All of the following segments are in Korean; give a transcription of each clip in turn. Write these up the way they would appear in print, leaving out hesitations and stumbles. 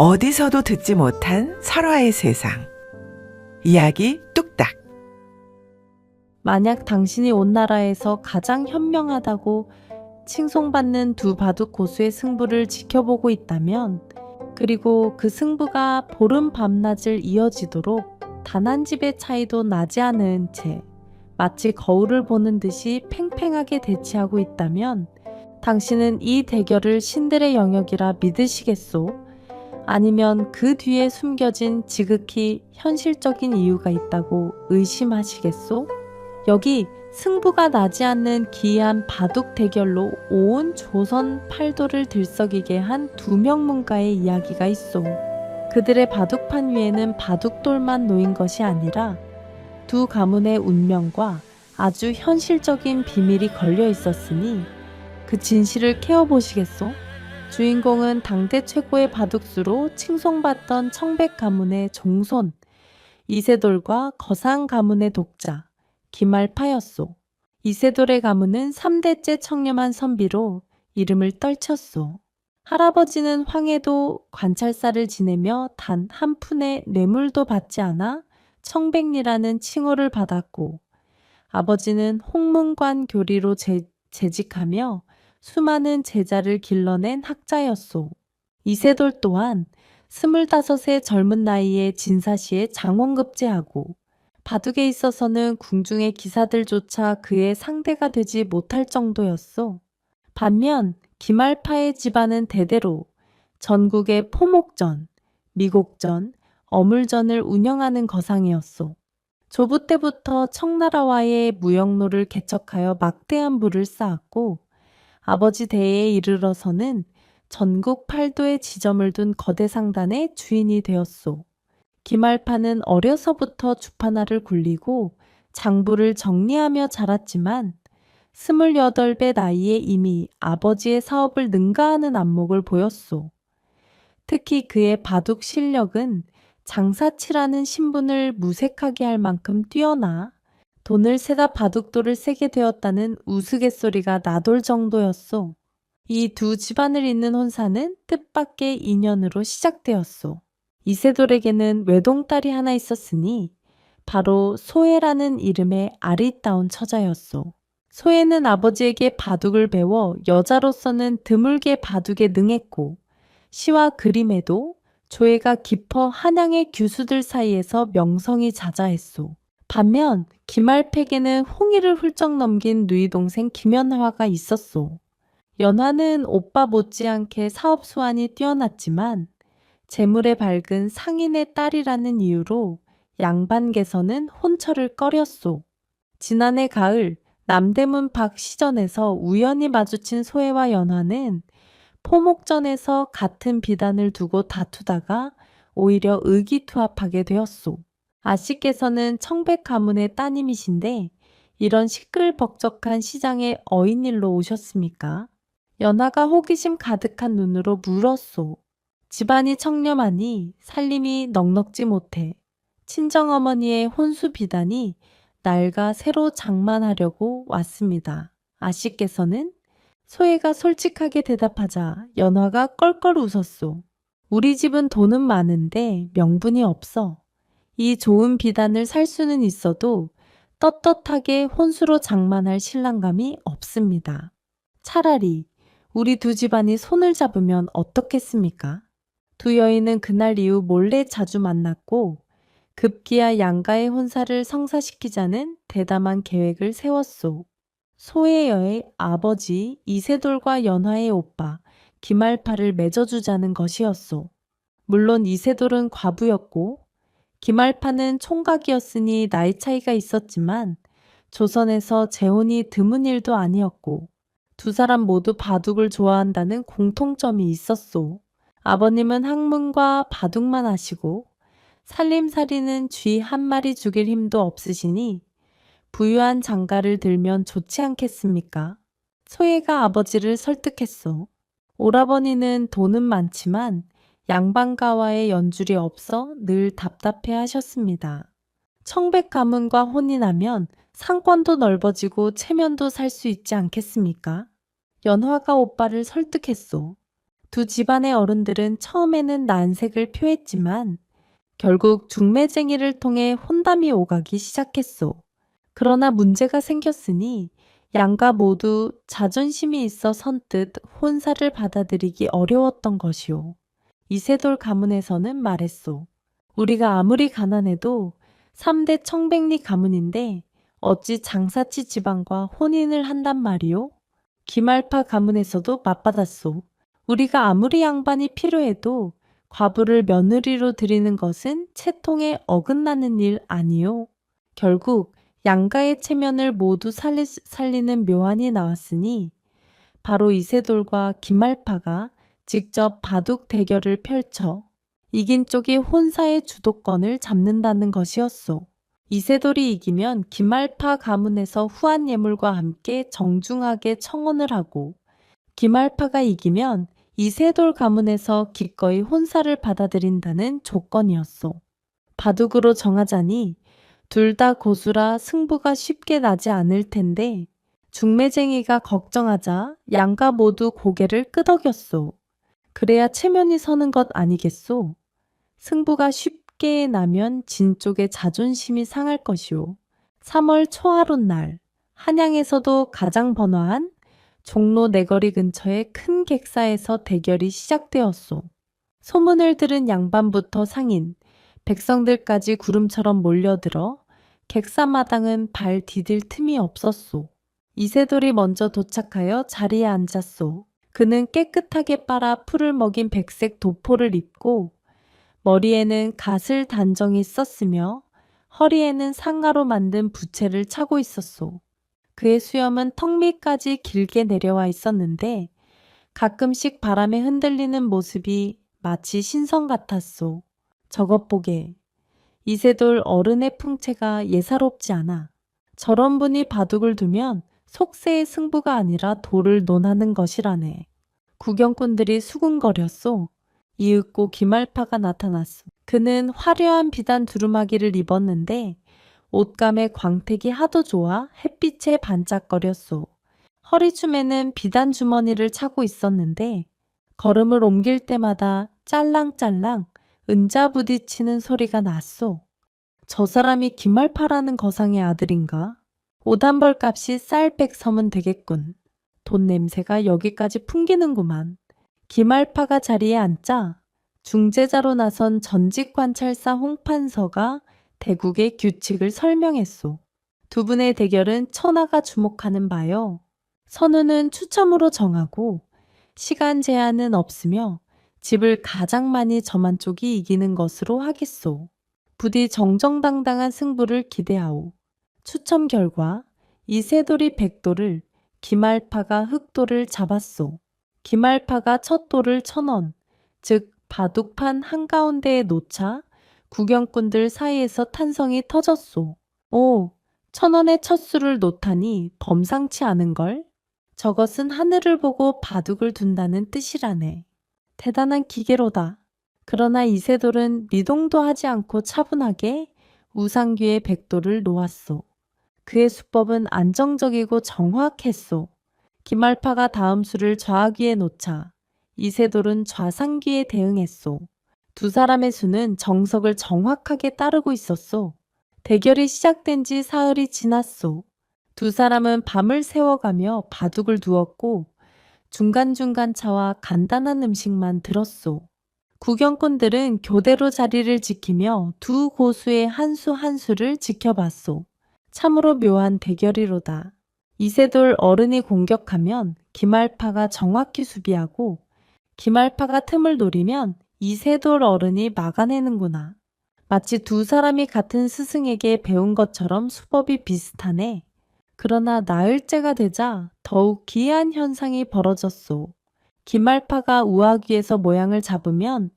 어디서도 듣지 못한 설화의 세상. 이야기 뚝딱. 만약 당신이 온 나라에서 가장 현명하다고 칭송받는 두 바둑 고수의 승부를 지켜보고 있다면, 그리고 그 승부가 보름 밤낮을 이어지도록 단 한 집의 차이도 나지 않은 채 마치 거울을 보는 듯이 팽팽하게 대치하고 있다면, 당신은 이 대결을 신들의 영역이라 믿으시겠소? 아니면 그 뒤에 숨겨진 지극히 현실적인 이유가 있다고 의심하시겠소? 여기 승부가 나지 않는 기이한 바둑 대결로 온 조선 팔도를 들썩이게 한 두 명문가의 이야기가 있소. 그들의 바둑판 위에는 바둑돌만 놓인 것이 아니라 두 가문의 운명과 아주 현실적인 비밀이 걸려 있었으니 그 진실을 캐어보시겠소? 주인공은 당대 최고의 바둑수로 칭송받던 청백 가문의 종손 이세돌과 거상 가문의 독자 김알파였소. 이세돌의 가문은 3대째 청렴한 선비로 이름을 떨쳤소. 할아버지는 황해도 관찰사를 지내며 단 한 푼의 뇌물도 받지 않아 청백리라는 칭호를 받았고, 아버지는 홍문관 교리로 재직하며 수많은 제자를 길러낸 학자였소. 이세돌 또한 25의 젊은 나이에 진사시에 장원급제하고, 바둑에 있어서는 궁중의 기사들조차 그의 상대가 되지 못할 정도였소. 반면 김알파의 집안은 대대로 전국의 포목전, 미곡전, 어물전을 운영하는 거상이었소. 조부 때부터 청나라와의 무역로를 개척하여 막대한 부를 쌓았고, 아버지 대에 이르러서는 전국 팔도에 지점을 둔 거대 상단의 주인이 되었소. 김알파는 어려서부터 주판화를 굴리고 장부를 정리하며 자랐지만 28배 나이에 이미 아버지의 사업을 능가하는 안목을 보였소. 특히 그의 바둑 실력은 장사치라는 신분을 무색하게 할 만큼 뛰어나 돈을 세다 바둑돌을 세게 되었다는 우스갯소리가 나돌 정도였소. 이 두 집안을 잇는 혼사는 뜻밖의 인연으로 시작되었소. 이세돌에게는 외동딸이 하나 있었으니 바로 소혜라는 이름의 아리따운 처자였소. 소혜는 아버지에게 바둑을 배워 여자로서는 드물게 바둑에 능했고, 시와 그림에도 조예가 깊어 한양의 규수들 사이에서 명성이 자자했소. 반면 김알팩에는 홍의를 훌쩍 넘긴 누이 동생 김연화가 있었소. 연화는 오빠 못지않게 사업 수완이 뛰어났지만 재물에 밝은 상인의 딸이라는 이유로 양반께서는 혼처를 꺼렸소. 지난해 가을 남대문 밖 시전에서 우연히 마주친 소혜와 연화는 포목전에서 같은 비단을 두고 다투다가 오히려 의기투합하게 되었소. 아씨께서는 청백 가문의 따님이신데 이런 시끌벅적한 시장에 어인일로 오셨습니까? 연화가 호기심 가득한 눈으로 물었소. 집안이 청렴하니 살림이 넉넉지 못해 친정어머니의 혼수 비단이 낡아 새로 장만하려고 왔습니다. 아씨께서는 소혜가 솔직하게 대답하자 연화가 껄껄 웃었소. 우리 집은 돈은 많은데 명분이 없어. 이 좋은 비단을 살 수는 있어도 떳떳하게 혼수로 장만할 신랑감이 없습니다. 차라리 우리 두 집안이 손을 잡으면 어떻겠습니까? 두 여인은 그날 이후 몰래 자주 만났고 급기야 양가의 혼사를 성사시키자는 대담한 계획을 세웠소. 소혜여의 아버지 이세돌과 연화의 오빠 김알파를 맺어주자는 것이었소. 물론 이세돌은 과부였고 김알파는 총각이었으니 나이 차이가 있었지만 조선에서 재혼이 드문 일도 아니었고 두 사람 모두 바둑을 좋아한다는 공통점이 있었소. 아버님은 학문과 바둑만 하시고 살림살이는 쥐 한 마리 죽일 힘도 없으시니 부유한 장가를 들면 좋지 않겠습니까? 소혜가 아버지를 설득했소. 오라버니는 돈은 많지만 양반가와의 연줄이 없어 늘 답답해 하셨습니다. 청백 가문과 혼이 나면 상권도 넓어지고 체면도 살 수 있지 않겠습니까? 연화가 오빠를 설득했소. 두 집안의 어른들은 처음에는 난색을 표했지만 결국 중매쟁이를 통해 혼담이 오가기 시작했소. 그러나 문제가 생겼으니 양가 모두 자존심이 있어 선뜻 혼사를 받아들이기 어려웠던 것이오. 이세돌 가문에서는 말했소. 우리가 아무리 가난해도 3대 청백리 가문인데 어찌 장사치 지방과 혼인을 한단 말이오? 기말파 가문에서도 맞받았소. 우리가 아무리 양반이 필요해도 과부를 며느리로 들이는 것은 채통에 어긋나는 일 아니오. 결국 양가의 체면을 모두 살리는 묘안이 나왔으니 바로 이세돌과 기말파가 직접 바둑 대결을 펼쳐 이긴 쪽이 혼사의 주도권을 잡는다는 것이었소. 이세돌이 이기면 기말파 가문에서 후한 예물과 함께 정중하게 청혼을 하고 기말파가 이기면 이세돌 가문에서 기꺼이 혼사를 받아들인다는 조건이었소. 바둑으로 정하자니 둘 다 고수라 승부가 쉽게 나지 않을 텐데 중매쟁이가 걱정하자 양가 모두 고개를 끄덕였소. 그래야 체면이 서는 것 아니겠소? 승부가 쉽게 나면 진 쪽의 자존심이 상할 것이오. 3월 초하룻 날 한양에서도 가장 번화한 종로 내거리 근처의 큰 객사에서 대결이 시작되었소. 소문을 들은 양반부터 상인, 백성들까지 구름처럼 몰려들어 객사마당은 발 디딜 틈이 없었소. 이세돌이 먼저 도착하여 자리에 앉았소. 그는 깨끗하게 빨아 풀을 먹인 백색 도포를 입고 머리에는 갓을 단정히 썼으며 허리에는 상가로 만든 부채를 차고 있었소. 그의 수염은 턱 밑까지 길게 내려와 있었는데 가끔씩 바람에 흔들리는 모습이 마치 신성 같았소. 저것 보게. 이세돌 어른의 풍채가 예사롭지 않아. 저런 분이 바둑을 두면 속세의 승부가 아니라 도를 논하는 것이라네. 구경꾼들이 수군거렸소. 이윽고 기말파가 나타났소. 그는 화려한 비단 두루마기를 입었는데 옷감의 광택이 하도 좋아 햇빛에 반짝거렸소. 허리춤에는 비단 주머니를 차고 있었는데 걸음을 옮길 때마다 짤랑짤랑 은자 부딪히는 소리가 났소. 저 사람이 기말파라는 거상의 아들인가? 옷 한 벌 값이 쌀백 서면 되겠군. 돈 냄새가 여기까지 풍기는구만. 기말파가 자리에 앉자 중재자로 나선 전직관찰사 홍판서가 대국의 규칙을 설명했소. 두 분의 대결은 천하가 주목하는 바요. 선우는 추첨으로 정하고 시간 제한은 없으며 집을 가장 많이 점한 쪽이 이기는 것으로 하겠소. 부디 정정당당한 승부를 기대하오. 추첨 결과 이세돌이 백돌을 기말파가 흑돌을 잡았소. 기말파가 첫 돌을 1,000원, 즉 바둑판 한가운데에 놓자 구경꾼들 사이에서 탄성이 터졌소. 오, 1,000원의 첫 수를 놓다니 범상치 않은걸? 저것은 하늘을 보고 바둑을 둔다는 뜻이라네. 대단한 기계로다. 그러나 이세돌은 미동도 하지 않고 차분하게 우상귀의 백돌을 놓았소. 그의 수법은 안정적이고 정확했소. 기말파가 다음 수를 좌귀에 놓자 이세돌은 좌상귀에 대응했소. 두 사람의 수는 정석을 정확하게 따르고 있었소. 대결이 시작된 지 사흘이 지났소. 두 사람은 밤을 새워가며 바둑을 두었고 중간중간 차와 간단한 음식만 들었소. 구경꾼들은 교대로 자리를 지키며 두 고수의 한 수 한 수를 지켜봤소. 참으로 묘한 대결이로다. 이세돌 어른이 공격하면 기말파가 정확히 수비하고 기말파가 틈을 노리면 이세돌 어른이 막아내는구나. 마치 두 사람이 같은 스승에게 배운 것처럼 수법이 비슷하네. 그러나 나흘째가 되자 더욱 기이한 현상이 벌어졌소. 기말파가 우하귀에서 모양을 잡으면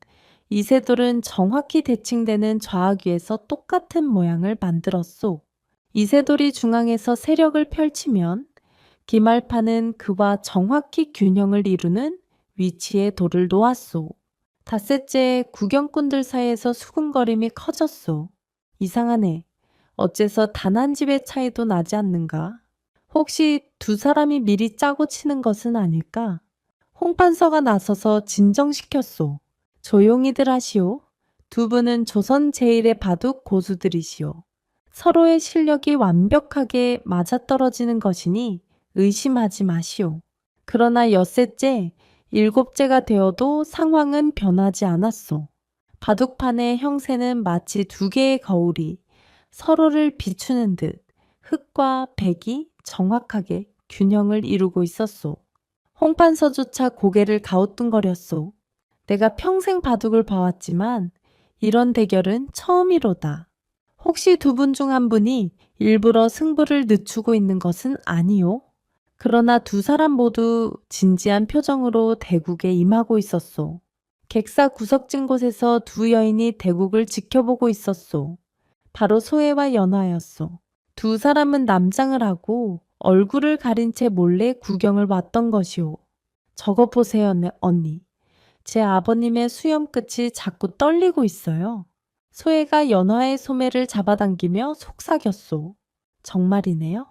이세돌은 정확히 대칭되는 좌하귀에서 똑같은 모양을 만들었소. 이세돌이 중앙에서 세력을 펼치면 기말파는 그와 정확히 균형을 이루는 위치에 돌을 놓았소. 닷새째 구경꾼들 사이에서 수군거림이 커졌소. 이상하네. 어째서 단 한 집의 차이도 나지 않는가? 혹시 두 사람이 미리 짜고 치는 것은 아닐까? 홍판서가 나서서 진정시켰소. 조용히들 하시오. 두 분은 조선 제일의 바둑 고수들이시오. 서로의 실력이 완벽하게 맞아떨어지는 것이니 의심하지 마시오. 그러나 엿새째, 일곱째가 되어도 상황은 변하지 않았소. 바둑판의 형세는 마치 두 개의 거울이 서로를 비추는 듯 흑과 백이 정확하게 균형을 이루고 있었소. 홍판서조차 고개를 가우뚱거렸소. 내가 평생 바둑을 봐왔지만 이런 대결은 처음이로다. 혹시 두 분 중 한 분이 일부러 승부를 늦추고 있는 것은 아니오? 그러나 두 사람 모두 진지한 표정으로 대국에 임하고 있었소. 객사 구석진 곳에서 두 여인이 대국을 지켜보고 있었소. 바로 소혜와 연화였소. 두 사람은 남장을 하고 얼굴을 가린 채 몰래 구경을 왔던 것이오. 저거 보세요, 언니. 제 아버님의 수염 끝이 자꾸 떨리고 있어요. 소혜가 연화의 소매를 잡아당기며 속삭였소. 정말이네요.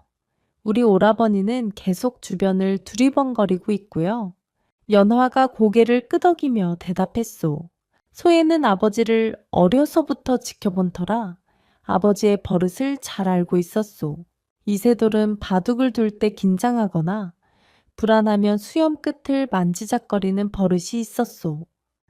우리 오라버니는 계속 주변을 두리번거리고 있고요. 연화가 고개를 끄덕이며 대답했소. 소혜는 아버지를 어려서부터 지켜본 터라 아버지의 버릇을 잘 알고 있었소. 이세돌은 바둑을 둘 때 긴장하거나 불안하면 수염 끝을 만지작거리는 버릇이 있었소.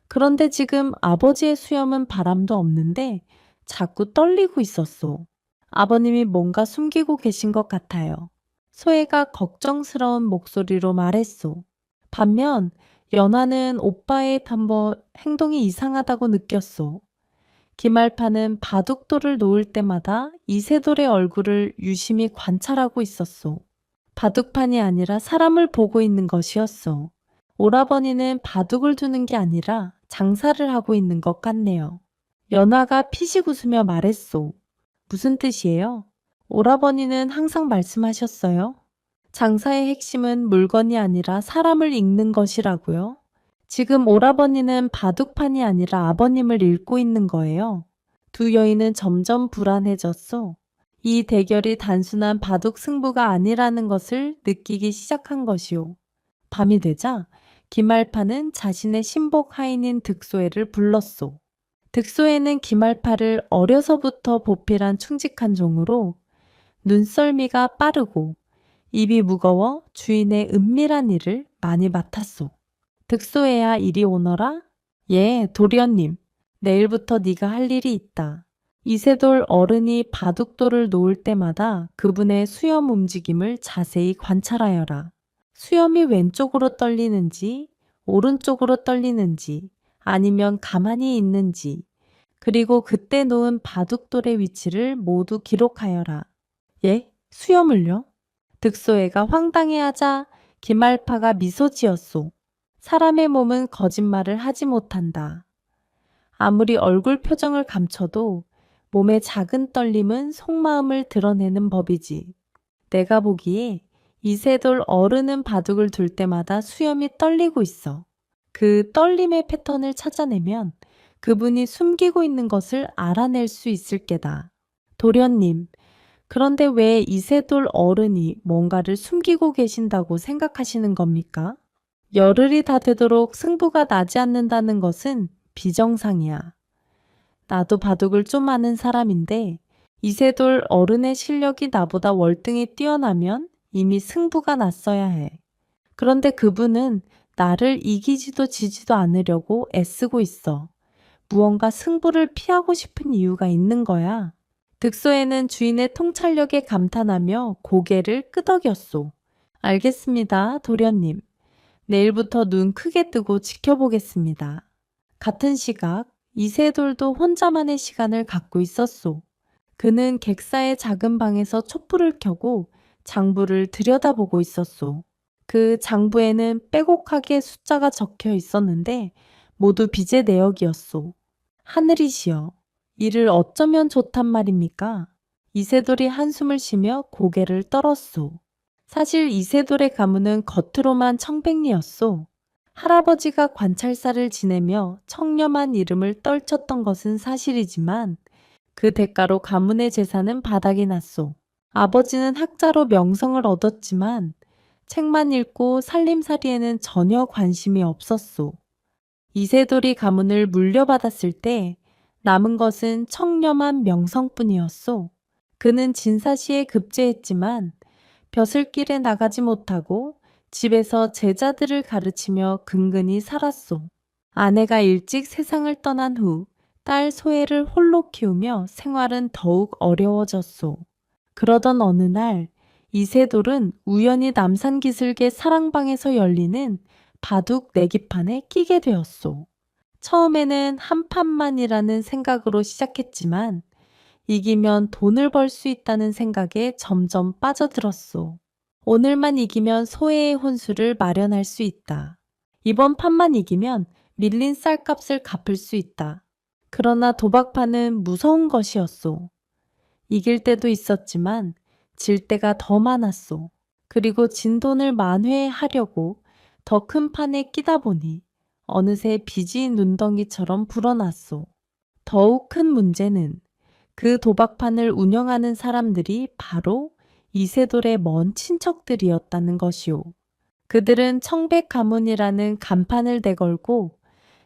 그런데 지금 아버지의 수염은 바람도 없는데 자꾸 떨리고 있었소. 아버님이 뭔가 숨기고 계신 것 같아요. 소혜가 걱정스러운 목소리로 말했소. 반면 연화는 오빠의 행동이 이상하다고 느꼈소. 김알파는 바둑돌을 놓을 때마다 이세돌의 얼굴을 유심히 관찰하고 있었소. 바둑판이 아니라 사람을 보고 있는 것이었소. 오라버니는 바둑을 두는 게 아니라 장사를 하고 있는 것 같네요. 연화가 피식 웃으며 말했소. 무슨 뜻이에요? 오라버니는 항상 말씀하셨어요. 장사의 핵심은 물건이 아니라 사람을 읽는 것이라고요. 지금 오라버니는 바둑판이 아니라 아버님을 읽고 있는 거예요. 두 여인은 점점 불안해졌소. 이 대결이 단순한 바둑 승부가 아니라는 것을 느끼기 시작한 것이오. 밤이 되자 김알파는 자신의 신복 하인인 득소애를 불렀소. 득소애는 김알파를 어려서부터 보필한 충직한 종으로 눈썰미가 빠르고 입이 무거워 주인의 은밀한 일을 많이 맡았소. 득소애야 이리 오너라? 예, 도련님. 내일부터 네가 할 일이 있다. 이세돌 어른이 바둑돌을 놓을 때마다 그분의 수염 움직임을 자세히 관찰하여라. 수염이 왼쪽으로 떨리는지, 오른쪽으로 떨리는지, 아니면 가만히 있는지, 그리고 그때 놓은 바둑돌의 위치를 모두 기록하여라. 예? 수염을요? 득소애가 황당해하자 김알파가 미소 지었소. 사람의 몸은 거짓말을 하지 못한다. 아무리 얼굴 표정을 감춰도 몸의 작은 떨림은 속마음을 드러내는 법이지. 내가 보기에 이세돌 어른은 바둑을 둘 때마다 수염이 떨리고 있어. 그 떨림의 패턴을 찾아내면 그분이 숨기고 있는 것을 알아낼 수 있을 게다. 도련님, 그런데 왜 이세돌 어른이 뭔가를 숨기고 계신다고 생각하시는 겁니까? 열흘이 다 되도록 승부가 나지 않는다는 것은 비정상이야. 나도 바둑을 좀 아는 사람인데 이세돌 어른의 실력이 나보다 월등히 뛰어나면 이미 승부가 났어야 해. 그런데 그분은 나를 이기지도 지지도 않으려고 애쓰고 있어. 무언가 승부를 피하고 싶은 이유가 있는 거야. 득소에는 주인의 통찰력에 감탄하며 고개를 끄덕였소. 알겠습니다, 도련님. 내일부터 눈 크게 뜨고 지켜보겠습니다. 같은 시각 이세돌도 혼자만의 시간을 갖고 있었소. 그는 객사의 작은 방에서 촛불을 켜고 장부를 들여다보고 있었소. 그 장부에는 빼곡하게 숫자가 적혀 있었는데 모두 빚의 내역이었소. 하늘이시여, 이를 어쩌면 좋단 말입니까? 이세돌이 한숨을 쉬며 고개를 떨었소. 사실 이세돌의 가문은 겉으로만 청백리였소. 할아버지가 관찰사를 지내며 청렴한 이름을 떨쳤던 것은 사실이지만 그 대가로 가문의 재산은 바닥이 났소. 아버지는 학자로 명성을 얻었지만 책만 읽고 살림살이에는 전혀 관심이 없었소. 이세돌이 가문을 물려받았을 때 남은 것은 청렴한 명성뿐이었소. 그는 진사시에 급제했지만 벼슬길에 나가지 못하고 집에서 제자들을 가르치며 근근히 살았소. 아내가 일찍 세상을 떠난 후 딸 소혜를 홀로 키우며 생활은 더욱 어려워졌소. 그러던 어느 날 이세돌은 우연히 남산기슭의 사랑방에서 열리는 바둑 내기판에 끼게 되었소. 처음에는 한 판만이라는 생각으로 시작했지만 이기면 돈을 벌 수 있다는 생각에 점점 빠져들었소. 오늘만 이기면 소혜의 혼수를 마련할 수 있다. 이번 판만 이기면 밀린 쌀값을 갚을 수 있다. 그러나 도박판은 무서운 것이었소. 이길 때도 있었지만 질 때가 더 많았소. 그리고 진 돈을 만회하려고 더 큰 판에 끼다 보니 어느새 빚이 눈덩이처럼 불어났소. 더욱 큰 문제는 그 도박판을 운영하는 사람들이 바로 이세돌의 먼 친척들이었다는 것이오. 그들은 청백 가문이라는 간판을 내걸고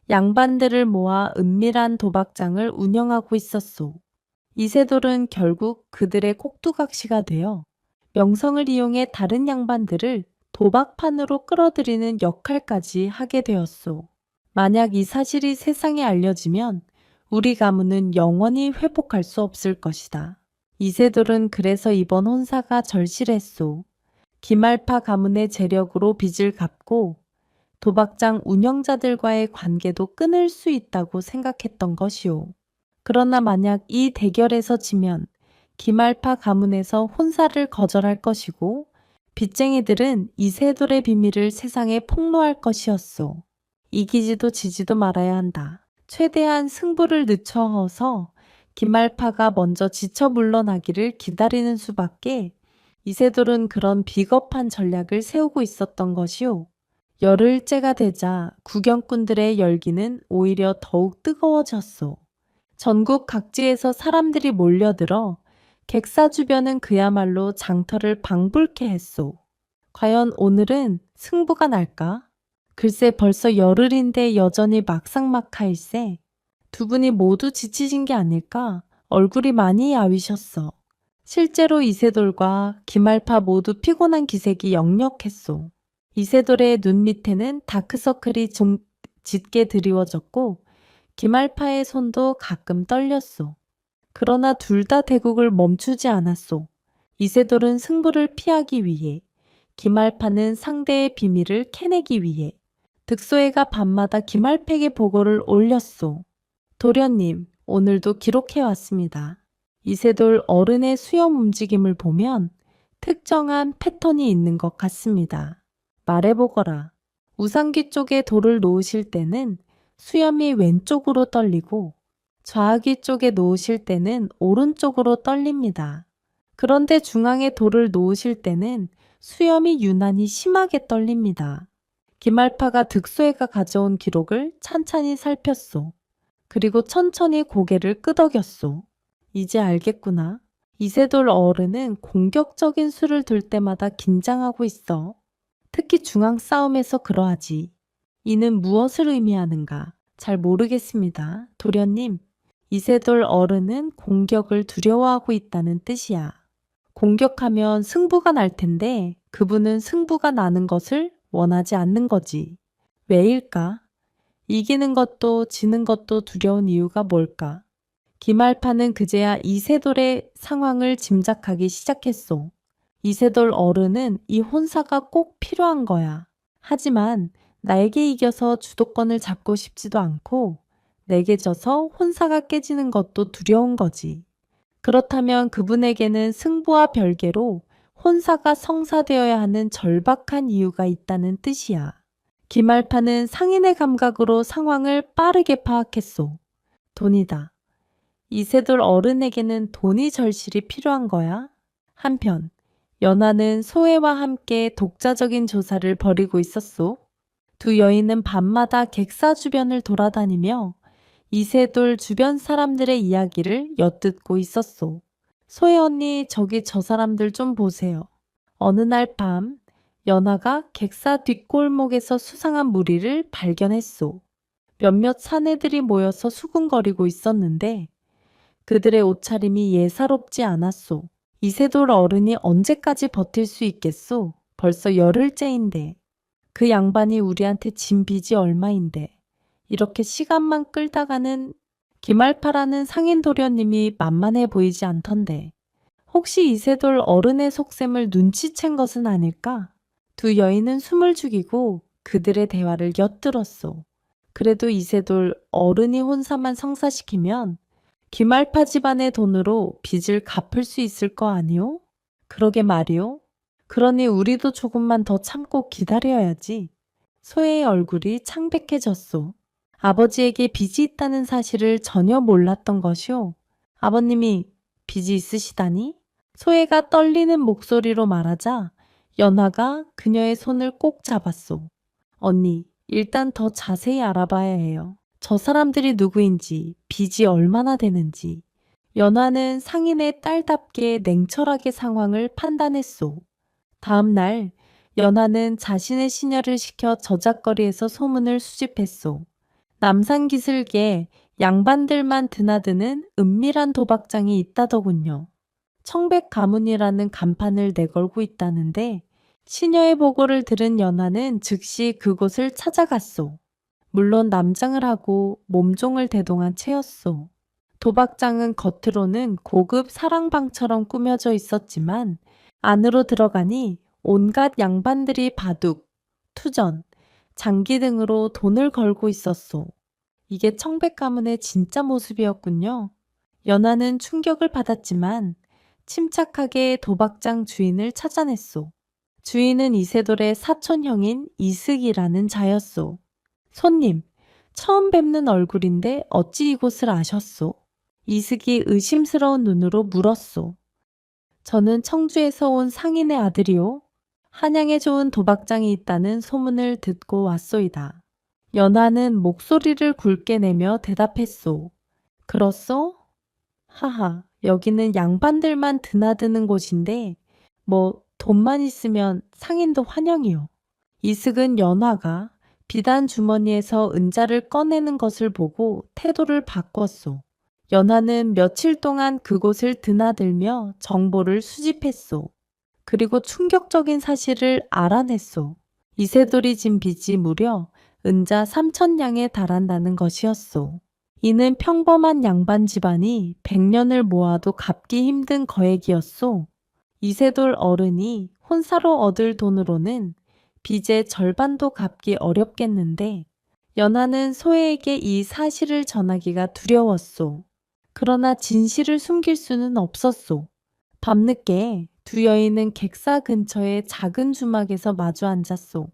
양반들을 모아 은밀한 도박장을 운영하고 있었소. 이세돌은 결국 그들의 꼭두각시가 되어 명성을 이용해 다른 양반들을 도박판으로 끌어들이는 역할까지 하게 되었소. 만약 이 사실이 세상에 알려지면 우리 가문은 영원히 회복할 수 없을 것이다. 이세돌은 그래서 이번 혼사가 절실했소. 기말파 가문의 재력으로 빚을 갚고 도박장 운영자들과의 관계도 끊을 수 있다고 생각했던 것이오. 그러나 만약 이 대결에서 지면 기말파 가문에서 혼사를 거절할 것이고 빚쟁이들은 이세돌의 비밀을 세상에 폭로할 것이었소. 이기지도 지지도 말아야 한다. 최대한 승부를 늦춰서 기말파가 먼저 지쳐 물러나기를 기다리는 수밖에 이세돌은 그런 비겁한 전략을 세우고 있었던 것이오. 열흘째가 되자 구경꾼들의 열기는 오히려 더욱 뜨거워졌소. 전국 각지에서 사람들이 몰려들어 객사 주변은 그야말로 장터를 방불케 했소. 과연 오늘은 승부가 날까? 글쎄 벌써 열흘인데 여전히 막상막하일세. 두 분이 모두 지치신 게 아닐까? 얼굴이 많이 야위셨어. 실제로 이세돌과 기말파 모두 피곤한 기색이 역력했소. 이세돌의 눈 밑에는 다크서클이 좀 짙게 드리워졌고 기말파의 손도 가끔 떨렸소. 그러나 둘 다 대국을 멈추지 않았소. 이세돌은 승부를 피하기 위해, 기말파는 상대의 비밀을 캐내기 위해 득소애가 밤마다 기말팩에 보고를 올렸소. 도련님, 오늘도 기록해왔습니다. 이세돌 어른의 수염 움직임을 보면 특정한 패턴이 있는 것 같습니다. 말해보거라. 우상귀 쪽에 돌을 놓으실 때는 수염이 왼쪽으로 떨리고 좌귀 쪽에 놓으실 때는 오른쪽으로 떨립니다. 그런데 중앙에 돌을 놓으실 때는 수염이 유난히 심하게 떨립니다. 기말파가 득소애가 가져온 기록을 찬찬히 살폈소. 그리고 천천히 고개를 끄덕였소. 이제 알겠구나. 이세돌 어른은 공격적인 수를 들 때마다 긴장하고 있어. 특히 중앙 싸움에서 그러하지. 이는 무엇을 의미하는가? 잘 모르겠습니다. 도련님, 이세돌 어른은 공격을 두려워하고 있다는 뜻이야. 공격하면 승부가 날 텐데 그분은 승부가 나는 것을 원하지 않는 거지. 왜일까? 이기는 것도 지는 것도 두려운 이유가 뭘까? 기말파는 그제야 이세돌의 상황을 짐작하기 시작했소. 이세돌 어른은 이 혼사가 꼭 필요한 거야. 하지만 나에게 이겨서 주도권을 잡고 싶지도 않고 내게 져서 혼사가 깨지는 것도 두려운 거지. 그렇다면 그분에게는 승부와 별개로 혼사가 성사되어야 하는 절박한 이유가 있다는 뜻이야. 기말파는 상인의 감각으로 상황을 빠르게 파악했소. 돈이다. 이세돌 어른에게는 돈이 절실히 필요한 거야. 한편 연하는 소혜와 함께 독자적인 조사를 벌이고 있었소. 두 여인은 밤마다 객사 주변을 돌아다니며 이세돌 주변 사람들의 이야기를 엿듣고 있었소. 소혜 언니, 저기 저 사람들 좀 보세요. 어느 날 밤 연하가 객사 뒷골목에서 수상한 무리를 발견했소. 몇몇 사내들이 모여서 수군거리고 있었는데 그들의 옷차림이 예사롭지 않았소. 이세돌 어른이 언제까지 버틸 수 있겠소? 벌써 열흘째인데. 그 양반이 우리한테 진 빚이 얼마인데. 이렇게 시간만 끌다가는 기말파라는 상인 도련님이 만만해 보이지 않던데. 혹시 이세돌 어른의 속셈을 눈치챈 것은 아닐까? 두 여인은 숨을 죽이고 그들의 대화를 엿들었소. 그래도 이세돌 어른이 혼사만 성사시키면 기말파 집안의 돈으로 빚을 갚을 수 있을 거 아니오? 그러게 말이오. 그러니 우리도 조금만 더 참고 기다려야지. 소혜의 얼굴이 창백해졌소. 아버지에게 빚이 있다는 사실을 전혀 몰랐던 것이오. 아버님이 빚이 있으시다니? 소혜가 떨리는 목소리로 말하자 연하가 그녀의 손을 꼭 잡았소. 언니, 일단 더 자세히 알아봐야 해요. 저 사람들이 누구인지, 빚이 얼마나 되는지. 연하는 상인의 딸답게 냉철하게 상황을 판단했소. 다음 날 연하는 자신의 시녀를 시켜 저작거리에서 소문을 수집했소. 남산기슭에 양반들만 드나드는 은밀한 도박장이 있다더군요. 청백가문이라는 간판을 내걸고 있다는데 시녀의 보고를 들은 연하는 즉시 그곳을 찾아갔소. 물론 남장을 하고 몸종을 대동한 채였소. 도박장은 겉으로는 고급 사랑방처럼 꾸며져 있었지만 안으로 들어가니 온갖 양반들이 바둑, 투전, 장기 등으로 돈을 걸고 있었소. 이게 청백가문의 진짜 모습이었군요. 연하는 충격을 받았지만 침착하게 도박장 주인을 찾아냈소. 주인은 이세돌의 사촌형인 이슥이라는 자였소. 손님, 처음 뵙는 얼굴인데 어찌 이곳을 아셨소? 이슥이 의심스러운 눈으로 물었소. 저는 청주에서 온 상인의 아들이오. 한양에 좋은 도박장이 있다는 소문을 듣고 왔소이다. 연하는 목소리를 굵게 내며 대답했소. 그렇소? 하하, 여기는 양반들만 드나드는 곳인데 뭐 돈만 있으면 상인도 환영이요. 이슥은 연하가 비단 주머니에서 은자를 꺼내는 것을 보고 태도를 바꿨소. 연하는 며칠 동안 그곳을 드나들며 정보를 수집했소. 그리고 충격적인 사실을 알아냈소. 이세돌이 진 빚이 무려 은자 3,000냥에 달한다는 것이었소. 이는 평범한 양반 집안이 100년을 모아도 갚기 힘든 거액이었소. 이세돌 어른이 혼사로 얻을 돈으로는 빚의 절반도 갚기 어렵겠는데 연하는 소혜에게 이 사실을 전하기가 두려웠소. 그러나 진실을 숨길 수는 없었소. 밤늦게 두 여인은 객사 근처의 작은 주막에서 마주 앉았소.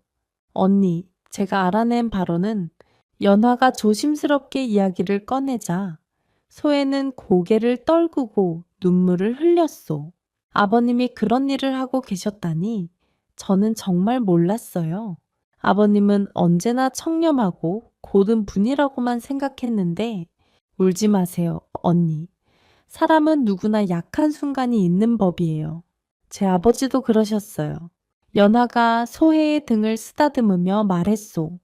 언니, 제가 알아낸 바로는 연하가 조심스럽게 이야기를 꺼내자 소혜는 고개를 떨구고 눈물을 흘렸소. 아버님이 그런 일을 하고 계셨다니 저는 정말 몰랐어요. 아버님은 언제나 청렴하고 고든 분이라고만 생각했는데 울지 마세요, 언니. 사람은 누구나 약한 순간이 있는 법이에요. 제 아버지도 그러셨어요. 연하가 소혜의 등을 쓰다듬으며 말했소.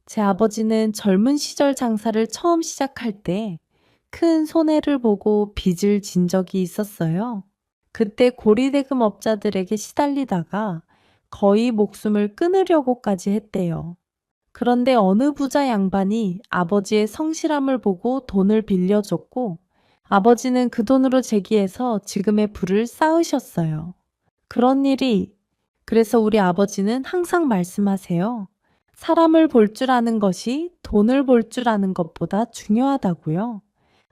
제 아버지는 젊은 시절 장사를 처음 시작할 때 큰 손해를 보고 빚을 진 적이 있었어요. 그때 고리대금 업자들에게 시달리다가 거의 목숨을 끊으려고까지 했대요. 그런데 어느 부자 양반이 아버지의 성실함을 보고 돈을 빌려줬고 아버지는 그 돈으로 재기해서 지금의 부를 쌓으셨어요. 그런 일이 그래서 우리 아버지는 항상 말씀하세요. 사람을 볼 줄 아는 것이 돈을 볼 줄 아는 것보다 중요하다고요.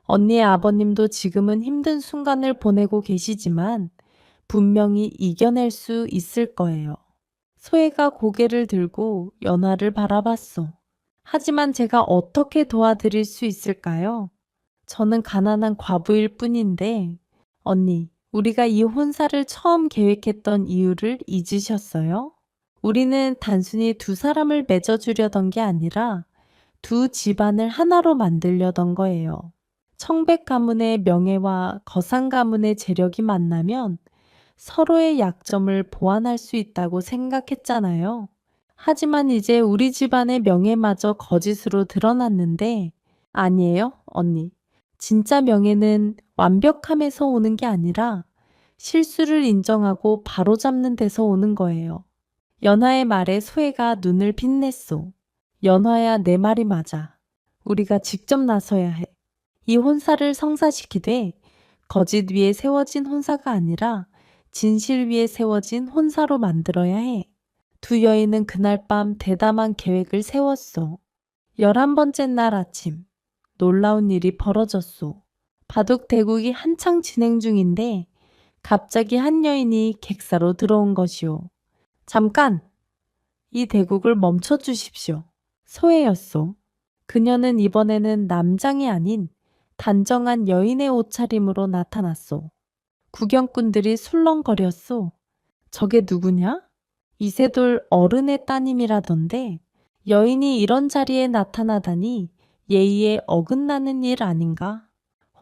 언니의 아버님도 지금은 힘든 순간을 보내고 계시지만 분명히 이겨낼 수 있을 거예요. 소혜가 고개를 들고 연하를 바라봤소. 하지만 제가 어떻게 도와드릴 수 있을까요? 저는 가난한 과부일 뿐인데 언니, 우리가 이 혼사를 처음 계획했던 이유를 잊으셨어요? 우리는 단순히 두 사람을 맺어주려던 게 아니라 두 집안을 하나로 만들려던 거예요. 청백 가문의 명예와 거상 가문의 재력이 만나면 서로의 약점을 보완할 수 있다고 생각했잖아요. 하지만 이제 우리 집안의 명예마저 거짓으로 드러났는데, 아니에요, 언니. 진짜 명예는 완벽함에서 오는 게 아니라 실수를 인정하고 바로잡는 데서 오는 거예요. 연화의 말에 소혜가 눈을 빛냈소. 연화야, 내 말이 맞아. 우리가 직접 나서야 해. 이 혼사를 성사시키되 거짓 위에 세워진 혼사가 아니라 진실 위에 세워진 혼사로 만들어야 해. 두 여인은 그날 밤 대담한 계획을 세웠소. 11번째 날 아침, 놀라운 일이 벌어졌소. 바둑 대국이 한창 진행 중인데 갑자기 한 여인이 객사로 들어온 것이오. 잠깐! 이 대국을 멈춰 주십시오. 소혜였소. 그녀는 이번에는 남장이 아닌 단정한 여인의 옷차림으로 나타났소. 구경꾼들이 술렁거렸소. 저게 누구냐? 이세돌 어른의 따님이라던데 여인이 이런 자리에 나타나다니 예의에 어긋나는 일 아닌가?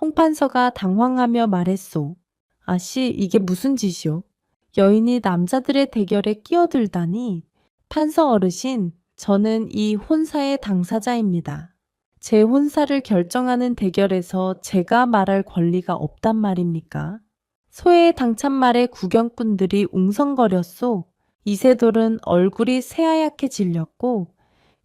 홍판서가 당황하며 말했소. 아씨, 이게 무슨 짓이오? 여인이 남자들의 대결에 끼어들다니. 판서 어르신, 저는 이 혼사의 당사자입니다. 제 혼사를 결정하는 대결에서 제가 말할 권리가 없단 말입니까? 소의 당찬 말에 구경꾼들이 웅성거렸소. 이세돌은 얼굴이 새하얗게 질렸고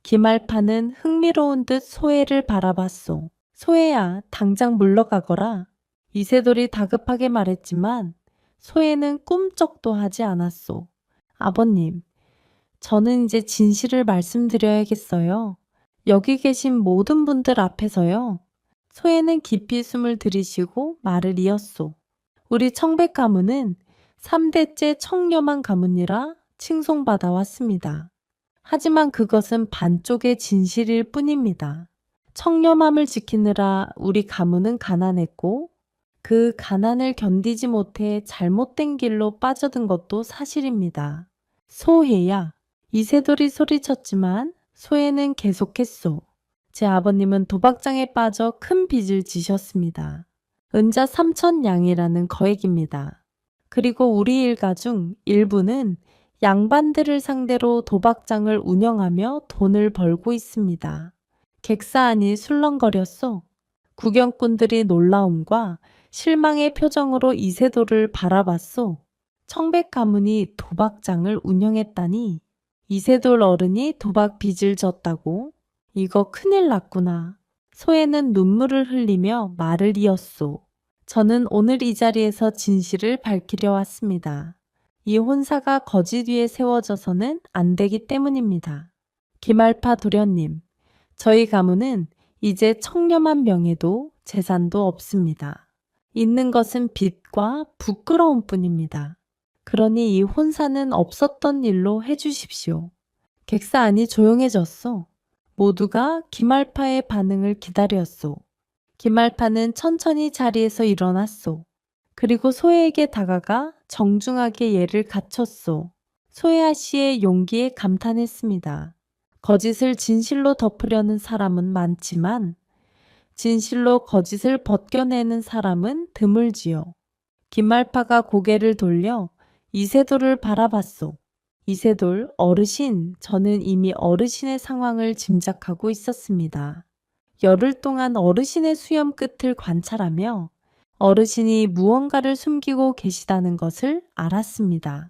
기말파는 흥미로운 듯 소혜를 바라봤소. 소혜야, 당장 물러가거라. 이세돌이 다급하게 말했지만 소혜는 꿈쩍도 하지 않았소. 아버님, 저는 이제 진실을 말씀드려야겠어요. 여기 계신 모든 분들 앞에서요. 소혜는 깊이 숨을 들이쉬고 말을 이었소. 우리 청백 가문은 3대째 청렴한 가문이라 칭송받아 왔습니다. 하지만 그것은 반쪽의 진실일 뿐입니다. 청렴함을 지키느라 우리 가문은 가난했고 그 가난을 견디지 못해 잘못된 길로 빠져든 것도 사실입니다. 소혜야, 이세돌이 소리쳤지만 소혜는 계속했소. 제 아버님은 도박장에 빠져 큰 빚을 지셨습니다. 은자 3,000양이라는 거액입니다. 그리고 우리 일가 중 일부는 양반들을 상대로 도박장을 운영하며 돈을 벌고 있습니다. 객사안이 술렁거렸소. 구경꾼들이 놀라움과 실망의 표정으로 이세돌을 바라봤소. 청백 가문이 도박장을 운영했다니. 이세돌 어른이 도박 빚을 졌다고? 이거 큰일 났구나. 소혜는 눈물을 흘리며 말을 이었소. 저는 오늘 이 자리에서 진실을 밝히려 왔습니다. 이 혼사가 거짓 위에 세워져서는 안 되기 때문입니다. 기말파 도련님, 저희 가문은 이제 청렴한 명예도 재산도 없습니다. 있는 것은 빚과 부끄러움 뿐입니다. 그러니 이 혼사는 없었던 일로 해주십시오. 객사안이 조용해졌소. 모두가 기말파의 반응을 기다렸소. 기말파는 천천히 자리에서 일어났소. 그리고 소혜에게 다가가 정중하게 예를 갖췄소. 소혜아 씨의 용기에 감탄했습니다. 거짓을 진실로 덮으려는 사람은 많지만 진실로 거짓을 벗겨내는 사람은 드물지요. 기말파가 고개를 돌려 이세돌을 바라봤소. 이세돌 어르신, 저는 이미 어르신의 상황을 짐작하고 있었습니다. 열흘 동안 어르신의 수염 끝을 관찰하며 어르신이 무언가를 숨기고 계시다는 것을 알았습니다.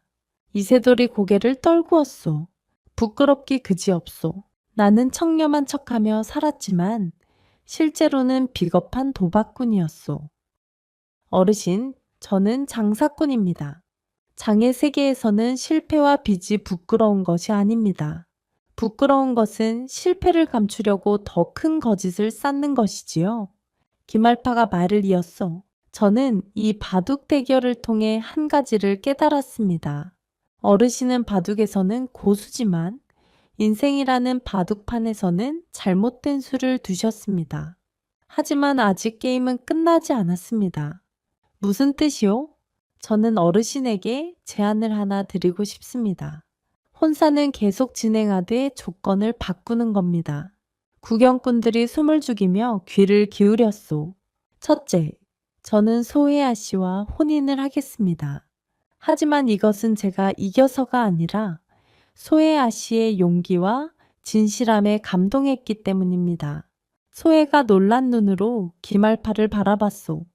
이세돌이 고개를 떨구었소. 부끄럽기 그지없소. 나는 청렴한 척하며 살았지만 실제로는 비겁한 도박꾼이었소. 어르신, 저는 장사꾼입니다. 장의 세계에서는 실패와 빚이 부끄러운 것이 아닙니다. 부끄러운 것은 실패를 감추려고 더 큰 거짓을 쌓는 것이지요. 기말파가 말을 이었소. 저는 이 바둑 대결을 통해 한 가지를 깨달았습니다. 어르신은 바둑에서는 고수지만 인생이라는 바둑판에서는 잘못된 수를 두셨습니다. 하지만 아직 게임은 끝나지 않았습니다. 무슨 뜻이요? 저는 어르신에게 제안을 하나 드리고 싶습니다. 혼사는 계속 진행하되 조건을 바꾸는 겁니다. 구경꾼들이 숨을 죽이며 귀를 기울였소. 첫째, 저는 소혜아 씨와 혼인을 하겠습니다. 하지만 이것은 제가 이겨서가 아니라 소혜아 씨의 용기와 진실함에 감동했기 때문입니다. 소혜가 놀란 눈으로 기말파를 바라봤소.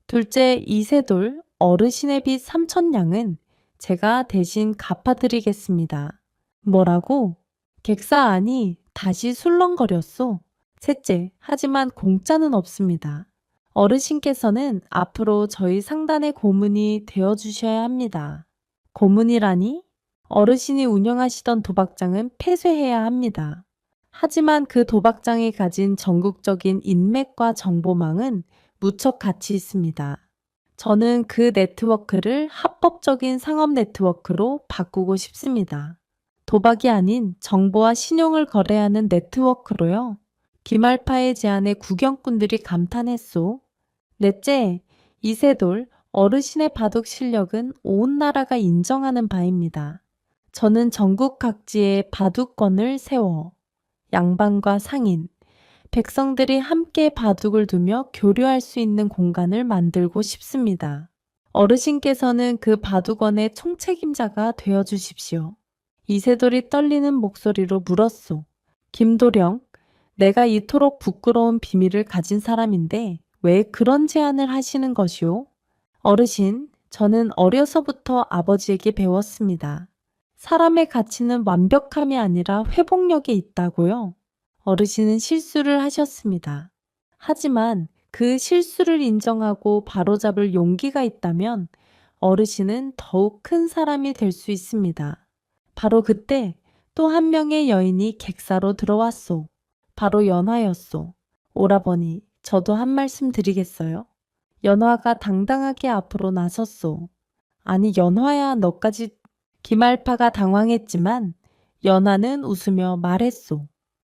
둘째 이세돌 어르신의 빚 3,000냥은 제가 대신 갚아드리겠습니다. 뭐라고? 객사 안이 다시 술렁거렸소. 셋째, 하지만 공짜는 없습니다. 어르신께서는 앞으로 저희 상단의 고문이 되어주셔야 합니다. 고문이라니? 어르신이 운영하시던 도박장은 폐쇄해야 합니다. 하지만 그 도박장이 가진 전국적인 인맥과 정보망은 무척 가치 있습니다. 저는 그 네트워크를 합법적인 상업 네트워크로 바꾸고 싶습니다. 도박이 아닌 정보와 신용을 거래하는 네트워크로요. 기말파의 제안에 구경꾼들이 감탄했소. 넷째, 이세돌 어르신의 바둑 실력은 온 나라가 인정하는 바입니다. 저는 전국 각지에 바둑권을 세워 양반과 상인, 백성들이 함께 바둑을 두며 교류할 수 있는 공간을 만들고 싶습니다. 어르신께서는 그 바둑원의 총책임자가 되어 주십시오. 이세돌이 떨리는 목소리로 물었소. 김도령, 내가 이토록 부끄러운 비밀을 가진 사람인데 왜 그런 제안을 하시는 것이오? 어르신, 저는 어려서부터 아버지에게 배웠습니다. 사람의 가치는 완벽함이 아니라 회복력에 있다고요. 어르신은 실수를 하셨습니다. 하지만 그 실수를 인정하고 바로잡을 용기가 있다면 어르신은 더욱 큰 사람이 될 수 있습니다. 바로 그때 또 한 명의 여인이 객사로 들어왔소. 바로 연화였소. 오라버니, 저도 한 말씀 드리겠어요? 연화가 당당하게 앞으로 나섰소. 아니 연화야, 너까지. 기말파가 당황했지만 연화는 웃으며 말했소.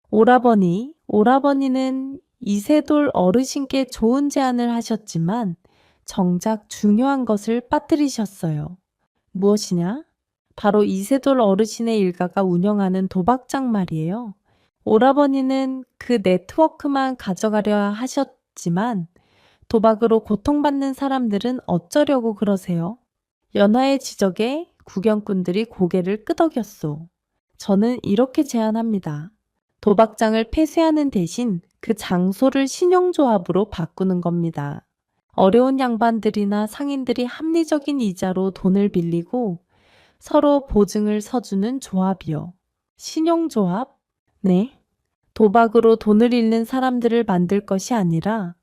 오라버니, 오라버니는 이세돌 어르신께 좋은 제안을 하셨지만 정작 중요한 것을 빠뜨리셨어요. 무엇이냐? 바로 이세돌 어르신의 일가가 운영하는 도박장 말이에요. 오라버니는 그 네트워크만 가져가려 하셨지만 도박으로 고통받는 사람들은 어쩌려고 그러세요? 연화의 지적에 구경꾼들이 고개를 끄덕였소. 저는 이렇게 제안합니다. 도박장을 폐쇄하는 대신 그 장소를 신용조합으로 바꾸는 겁니다. 어려운 양반들이나 상인들이 합리적인 이자로 돈을 빌리고 서로 보증을 서주는 조합이요. 신용조합? 네. 도박으로 돈을 잃는 사람들을 만들 것이 아니라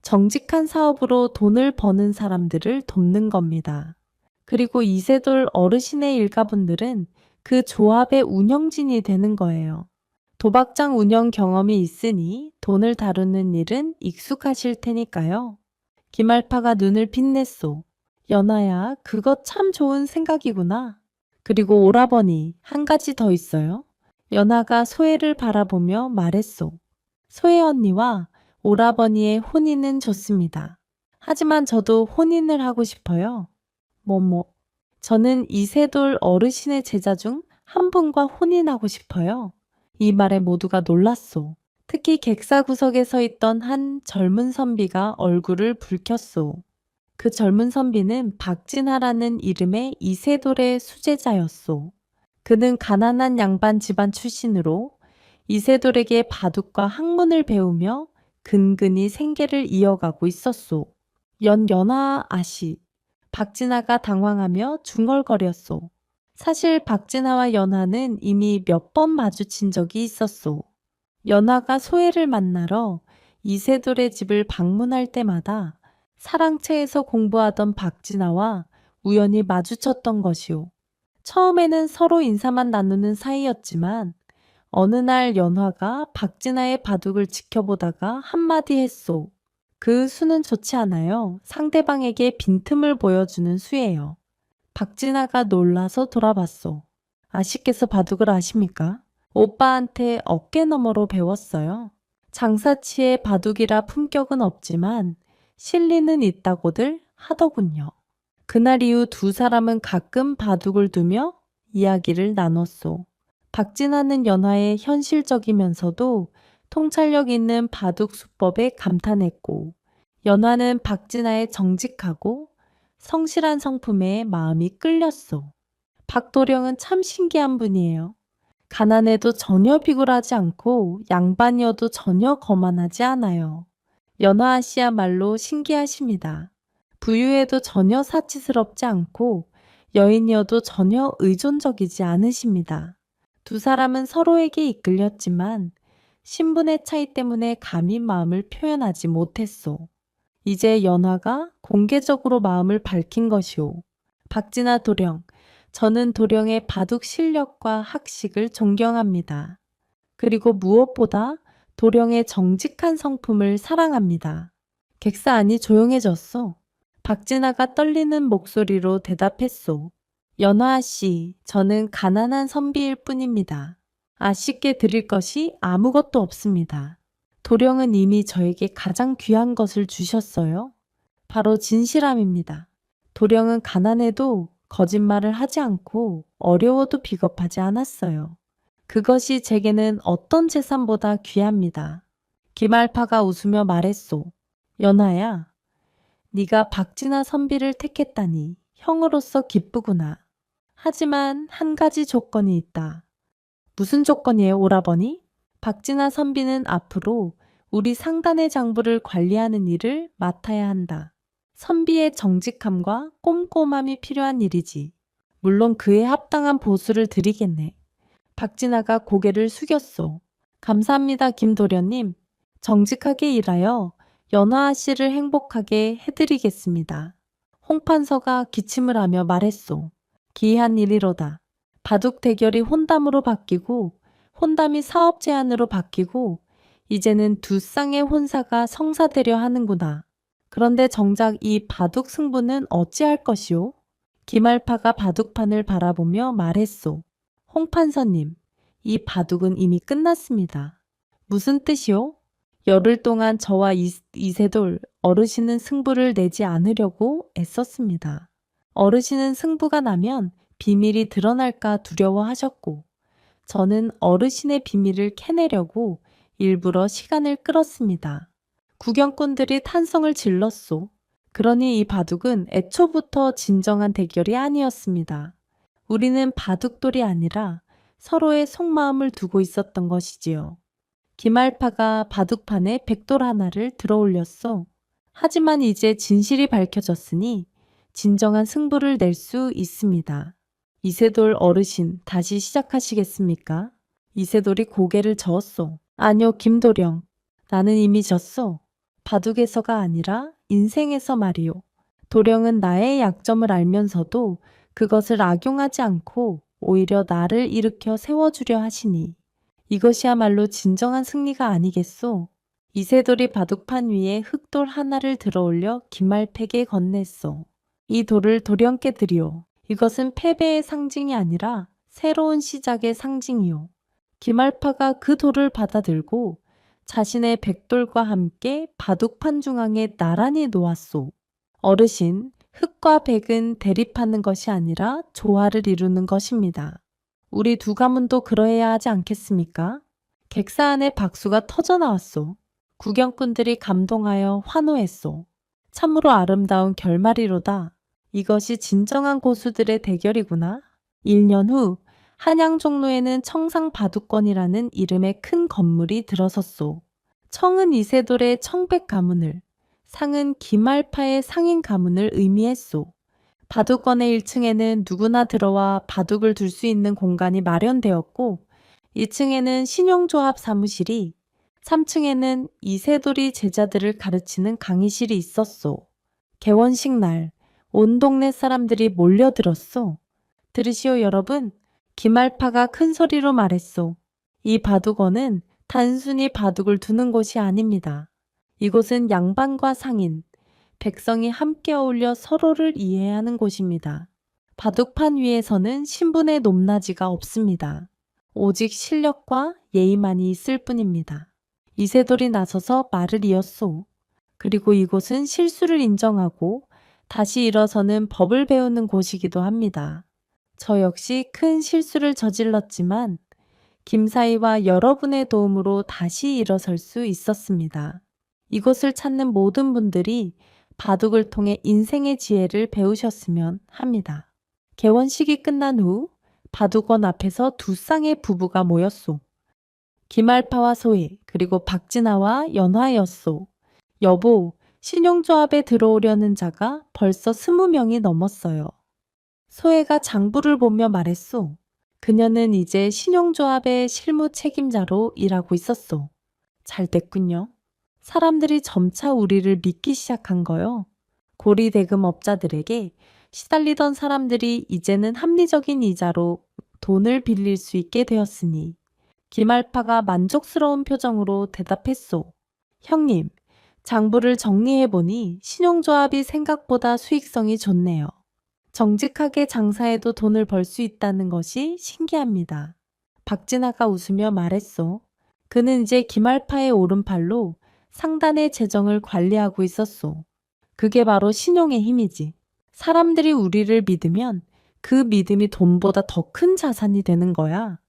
정직한 사업으로 돈을 버는 사람들을 돕는 겁니다. 그리고 이세돌 어르신의 일가분들은 그 조합의 운영진이 되는 거예요. 도박장 운영 경험이 있으니 돈을 다루는 일은 익숙하실 테니까요. 기말파가 눈을 빛냈소. 연아야, 그거 참 좋은 생각이구나. 그리고 오라버니, 한 가지 더 있어요. 연아가 소혜를 바라보며 말했소. 소혜 언니와 오라버니의 혼인은 좋습니다. 하지만 저도 혼인을 하고 싶어요. 저는 이세돌 어르신의 제자 중 한 분과 혼인하고 싶어요. 이 말에 모두가 놀랐소. 특히 객사 구석에 서 있던 한 젊은 선비가 얼굴을 붉혔소. 그 젊은 선비는 박진하라는 이름의 이세돌의 수제자였소. 그는 가난한 양반 집안 출신으로 이세돌에게 바둑과 학문을 배우며 근근히 생계를 이어가고 있었소. 연하 아씨. 박진하가 당황하며 중얼거렸소. 사실 박진하와 연하는 이미 몇 번 마주친 적이 있었소. 연하가 소혜를 만나러 이세돌의 집을 방문할 때마다 사랑채에서 공부하던 박진하와 우연히 마주쳤던 것이오. 처음에는 서로 인사만 나누는 사이였지만 어느 날 연화가 박진하의 바둑을 지켜보다가 한마디 했소. 그 수는 좋지 않아요. 상대방에게 빈틈을 보여주는 수예요. 박진하가 놀라서 돌아봤소. 아씨께서 바둑을 아십니까? 오빠한테 어깨너머로 배웠어요. 장사치의 바둑이라 품격은 없지만 실리는 있다고들 하더군요. 그날 이후 두 사람은 가끔 바둑을 두며 이야기를 나눴소. 박진하는 연화의 현실적이면서도 통찰력 있는 바둑 수법에 감탄했고, 연화는 박진하의 정직하고 성실한 성품에 마음이 끌렸소. 박도령은 참 신기한 분이에요. 가난해도 전혀 비굴하지 않고 양반이어도 전혀 거만하지 않아요. 연화 씨야말로 신기하십니다. 부유해도 전혀 사치스럽지 않고 여인이어도 전혀 의존적이지 않으십니다. 두 사람은 서로에게 이끌렸지만 신분의 차이 때문에 감히 마음을 표현하지 못했소. 이제 연화가 공개적으로 마음을 밝힌 것이오. 박진아 도령, 저는 도령의 바둑 실력과 학식을 존경합니다. 그리고 무엇보다 도령의 정직한 성품을 사랑합니다. 객사 안이 조용해졌소. 박진아가 떨리는 목소리로 대답했소. 연화 씨, 저는 가난한 선비일 뿐입니다. 아씨께 드릴 것이 아무것도 없습니다. 도령은 이미 저에게 가장 귀한 것을 주셨어요. 바로 진실함입니다. 도령은 가난해도 거짓말을 하지 않고 어려워도 비겁하지 않았어요. 그것이 제게는 어떤 재산보다 귀합니다. 김알파가 웃으며 말했소. 연하야, 네가 박진아 선비를 택했다니 형으로서 기쁘구나. 하지만 한 가지 조건이 있다. 무슨 조건이에요, 오라버니? 박진아 선비는 앞으로 우리 상단의 장부를 관리하는 일을 맡아야 한다. 선비의 정직함과 꼼꼼함이 필요한 일이지. 물론 그에 합당한 보수를 드리겠네. 박진아가 고개를 숙였소. 감사합니다, 김도련님. 정직하게 일하여 연화 씨를 행복하게 해드리겠습니다. 홍판서가 기침을 하며 말했소. 기이한 일이로다. 바둑 대결이 혼담으로 바뀌고 혼담이 사업 제안으로 바뀌고 이제는 두 쌍의 혼사가 성사되려 하는구나. 그런데 정작 이 바둑 승부는 어찌할 것이오? 김알파가 바둑판을 바라보며 말했소. 홍판서님, 이 바둑은 이미 끝났습니다. 무슨 뜻이오? 열흘 동안 저와 이세돌 어르신은 승부를 내지 않으려고 애썼습니다. 어르신은 승부가 나면 비밀이 드러날까 두려워하셨고 저는 어르신의 비밀을 캐내려고 일부러 시간을 끌었습니다. 구경꾼들이 탄성을 질렀소. 그러니 이 바둑은 애초부터 진정한 대결이 아니었습니다. 우리는 바둑돌이 아니라 서로의 속마음을 두고 있었던 것이지요. 김알파가 바둑판에 백돌 하나를 들어올렸소. 하지만 이제 진실이 밝혀졌으니 진정한 승부를 낼 수 있습니다. 이세돌 어르신 다시 시작하시겠습니까? 이세돌이 고개를 저었소. 아니요, 김도령. 나는 이미 졌소. 바둑에서가 아니라 인생에서 말이오. 도령은 나의 약점을 알면서도 그것을 악용하지 않고 오히려 나를 일으켜 세워주려 하시니 이것이야말로 진정한 승리가 아니겠소. 이세돌이 바둑판 위에 흑돌 하나를 들어올려 김말팩에 건넸소. 이 돌을 도령께 드리오. 이것은 패배의 상징이 아니라 새로운 시작의 상징이오. 김알파가 그 돌을 받아들고 자신의 백돌과 함께 바둑판 중앙에 나란히 놓았소. 어르신, 흑과 백은 대립하는 것이 아니라 조화를 이루는 것입니다. 우리 두 가문도 그러해야 하지 않겠습니까? 객사 안에 박수가 터져 나왔소. 구경꾼들이 감동하여 환호했소. 참으로 아름다운 결말이로다. 이것이 진정한 고수들의 대결이구나. 1년 후 한양 종로에는 청상 바둑권이라는 이름의 큰 건물이 들어섰소. 청은 이세돌의 청백 가문을, 상은 김알파의 상인 가문을 의미했소. 바둑권의 1층에는 누구나 들어와 바둑을 둘 수 있는 공간이 마련되었고 2층에는 신용조합 사무실이, 3층에는 이세돌이 제자들을 가르치는 강의실이 있었소. 개원식 날 온 동네 사람들이 몰려들었소. 들으시오 여러분. 김알파가 큰 소리로 말했소. 이 바둑원은 단순히 바둑을 두는 곳이 아닙니다. 이곳은 양반과 상인, 백성이 함께 어울려 서로를 이해하는 곳입니다. 바둑판 위에서는 신분의 높낮이가 없습니다. 오직 실력과 예의만이 있을 뿐입니다. 이세돌이 나서서 말을 이었소. 그리고 이곳은 실수를 인정하고 다시 일어서는 법을 배우는 곳이기도 합니다. 저 역시 큰 실수를 저질렀지만 김사위와 여러분의 도움으로 다시 일어설 수 있었습니다. 이곳을 찾는 모든 분들이 바둑을 통해 인생의 지혜를 배우셨으면 합니다. 개원식이 끝난 후 바둑원 앞에서 두 쌍의 부부가 모였소. 김알파와 소혜 그리고 박진아와 연화였소. 여보, 신용조합에 들어오려는 자가 벌써 20명이 넘었어요. 소혜가 장부를 보며 말했소. 그녀는 이제 신용조합의 실무 책임자로 일하고 있었소. 잘 됐군요. 사람들이 점차 우리를 믿기 시작한 거요. 고리대금 업자들에게 시달리던 사람들이 이제는 합리적인 이자로 돈을 빌릴 수 있게 되었으니 김알파가 만족스러운 표정으로 대답했소. 형님, 장부를 정리해보니 신용조합이 생각보다 수익성이 좋네요. 정직하게 장사해도 돈을 벌 수 있다는 것이 신기합니다. 박진아가 웃으며 말했소. 그는 이제 김알파의 오른팔로 상단의 재정을 관리하고 있었소. 그게 바로 신용의 힘이지. 사람들이 우리를 믿으면 그 믿음이 돈보다 더 큰 자산이 되는 거야.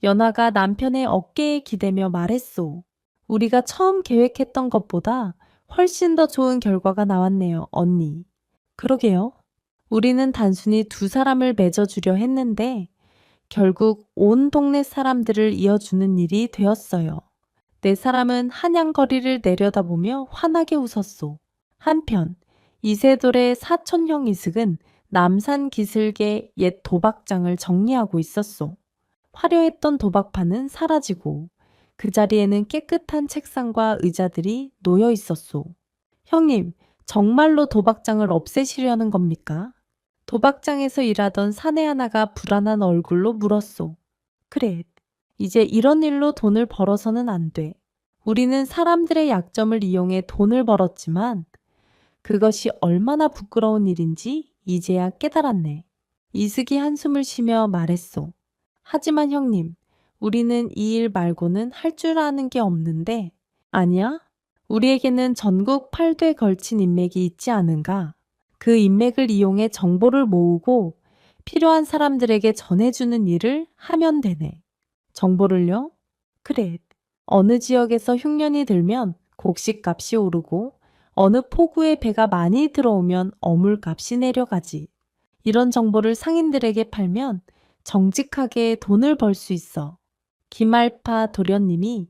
연아가 남편의 어깨에 기대며 말했소. 우리가 처음 계획했던 것보다 훨씬 더 좋은 결과가 나왔네요, 언니. 그러게요. 우리는 단순히 두 사람을 맺어주려 했는데 결국 온 동네 사람들을 이어주는 일이 되었어요. 네 사람은 한양거리를 내려다보며 환하게 웃었소. 한편 이세돌의 사촌형 이슥은 남산 기슭의 옛 도박장을 정리하고 있었소. 화려했던 도박판은 사라지고 그 자리에는 깨끗한 책상과 의자들이 놓여 있었소. 형님, 정말로 도박장을 없애시려는 겁니까? 도박장에서 일하던 사내 하나가 불안한 얼굴로 물었소. 그래, 이제 이런 일로 돈을 벌어서는 안 돼. 우리는 사람들의 약점을 이용해 돈을 벌었지만 그것이 얼마나 부끄러운 일인지 이제야 깨달았네. 이슥이 한숨을 쉬며 말했소. 하지만 형님, 우리는 이 일 말고는 할 줄 아는 게 없는데. 아니야? 우리에게는 전국 8대 걸친 인맥이 있지 않은가? 그 인맥을 이용해 정보를 모으고 필요한 사람들에게 전해주는 일을 하면 되네. 정보를요? 그래. 어느 지역에서 흉년이 들면 곡식값이 오르고 어느 포구에 배가 많이 들어오면 어물값이 내려가지. 이런 정보를 상인들에게 팔면 정직하게 돈을 벌 수 있어. 김알파 도련님이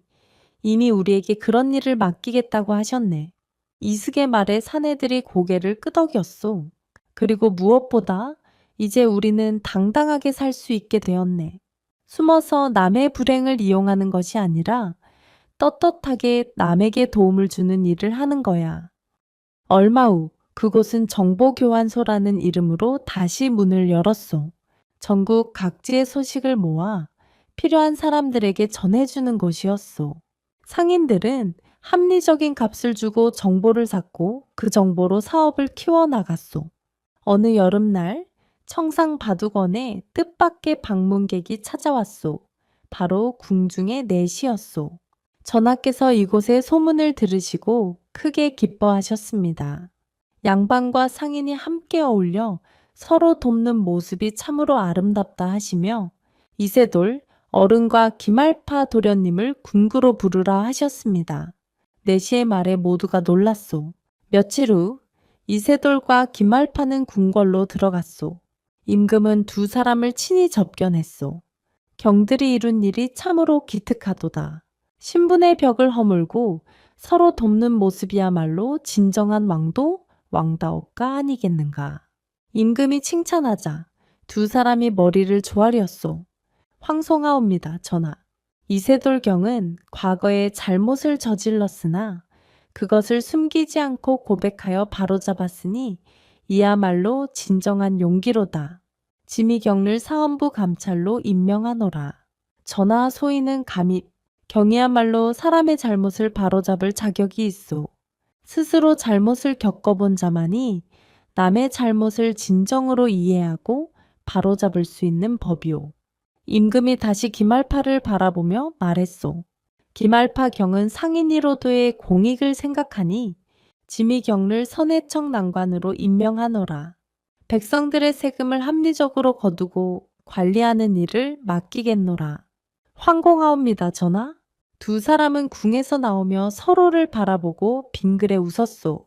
이미 우리에게 그런 일을 맡기겠다고 하셨네. 이슥의 말에 사내들이 고개를 끄덕였소. 그리고 무엇보다 이제 우리는 당당하게 살 수 있게 되었네. 숨어서 남의 불행을 이용하는 것이 아니라 떳떳하게 남에게 도움을 주는 일을 하는 거야. 얼마 후 그곳은 정보교환소라는 이름으로 다시 문을 열었소. 전국 각지의 소식을 모아 필요한 사람들에게 전해주는 곳이었소. 상인들은 합리적인 값을 주고 정보를 샀고 그 정보로 사업을 키워나갔소. 어느 여름날 청상 바둑원에 뜻밖의 방문객이 찾아왔소. 바로 궁중의 내시였소. 전하께서 이곳의 소문을 들으시고 크게 기뻐하셨습니다. 양반과 상인이 함께 어울려 서로 돕는 모습이 참으로 아름답다 하시며 이세돌, 어른과 김알파 도련님을 궁구로 부르라 하셨습니다. 내시의 말에 모두가 놀랐소. 며칠 후 이세돌과 김알파는 궁궐로 들어갔소. 임금은 두 사람을 친히 접견했소. 경들이 이룬 일이 참으로 기특하도다. 신분의 벽을 허물고 서로 돕는 모습이야말로 진정한 왕도 왕다옥가 아니겠는가. 임금이 칭찬하자 두 사람이 머리를 조아렸소. 황송하옵니다, 전하. 이세돌경은 과거에 잘못을 저질렀으나 그것을 숨기지 않고 고백하여 바로잡았으니 이야말로 진정한 용기로다. 지미경을 사헌부 감찰로 임명하노라. 전하 소인은 감히 경이야말로 사람의 잘못을 바로잡을 자격이 있소. 스스로 잘못을 겪어본 자만이 남의 잘못을 진정으로 이해하고 바로잡을 수 있는 법이오. 임금이 다시 김알파를 바라보며 말했소. 김알파 경은 상인 1호도의 공익을 생각하니 지미경을 선해청 난관으로 임명하노라. 백성들의 세금을 합리적으로 거두고 관리하는 일을 맡기겠노라. 황공하옵니다, 전하. 두 사람은 궁에서 나오며 서로를 바라보고 빙그레 웃었소.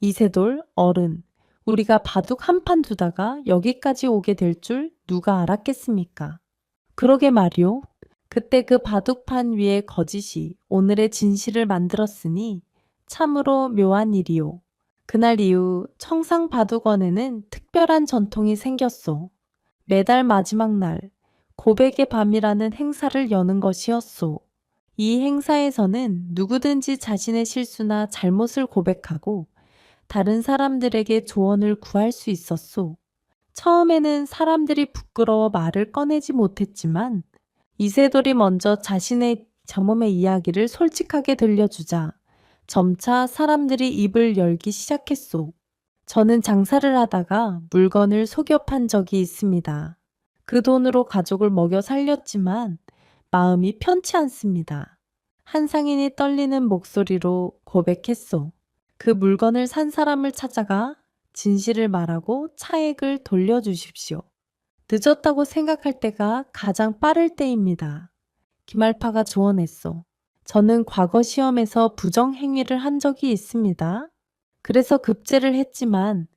이세돌, 어른, 우리가 바둑 한 판 두다가 여기까지 오게 될 줄 누가 알았겠습니까? 그러게 말이오. 그때 그 바둑판 위에 거짓이 오늘의 진실을 만들었으니 참으로 묘한 일이오. 그날 이후 청상바둑원에는 특별한 전통이 생겼소. 매달 마지막 날 고백의 밤이라는 행사를 여는 것이었소. 이 행사에서는 누구든지 자신의 실수나 잘못을 고백하고 다른 사람들에게 조언을 구할 수 있었소. 처음에는 사람들이 부끄러워 말을 꺼내지 못했지만 이세돌이 먼저 자신의 저몸의 이야기를 솔직하게 들려주자 점차 사람들이 입을 열기 시작했소. 저는 장사를 하다가 물건을 속여 판 적이 있습니다. 그 돈으로 가족을 먹여 살렸지만 마음이 편치 않습니다. 한 상인이 떨리는 목소리로 고백했소. 그 물건을 산 사람을 찾아가 진실을 말하고 차액을 돌려주십시오. 늦었다고 생각할 때가 가장 빠를 때입니다. 김알파가 조언했소. 저는 과거 시험에서 부정행위를 한 적이 있습니다. 그래서 급제를 했지만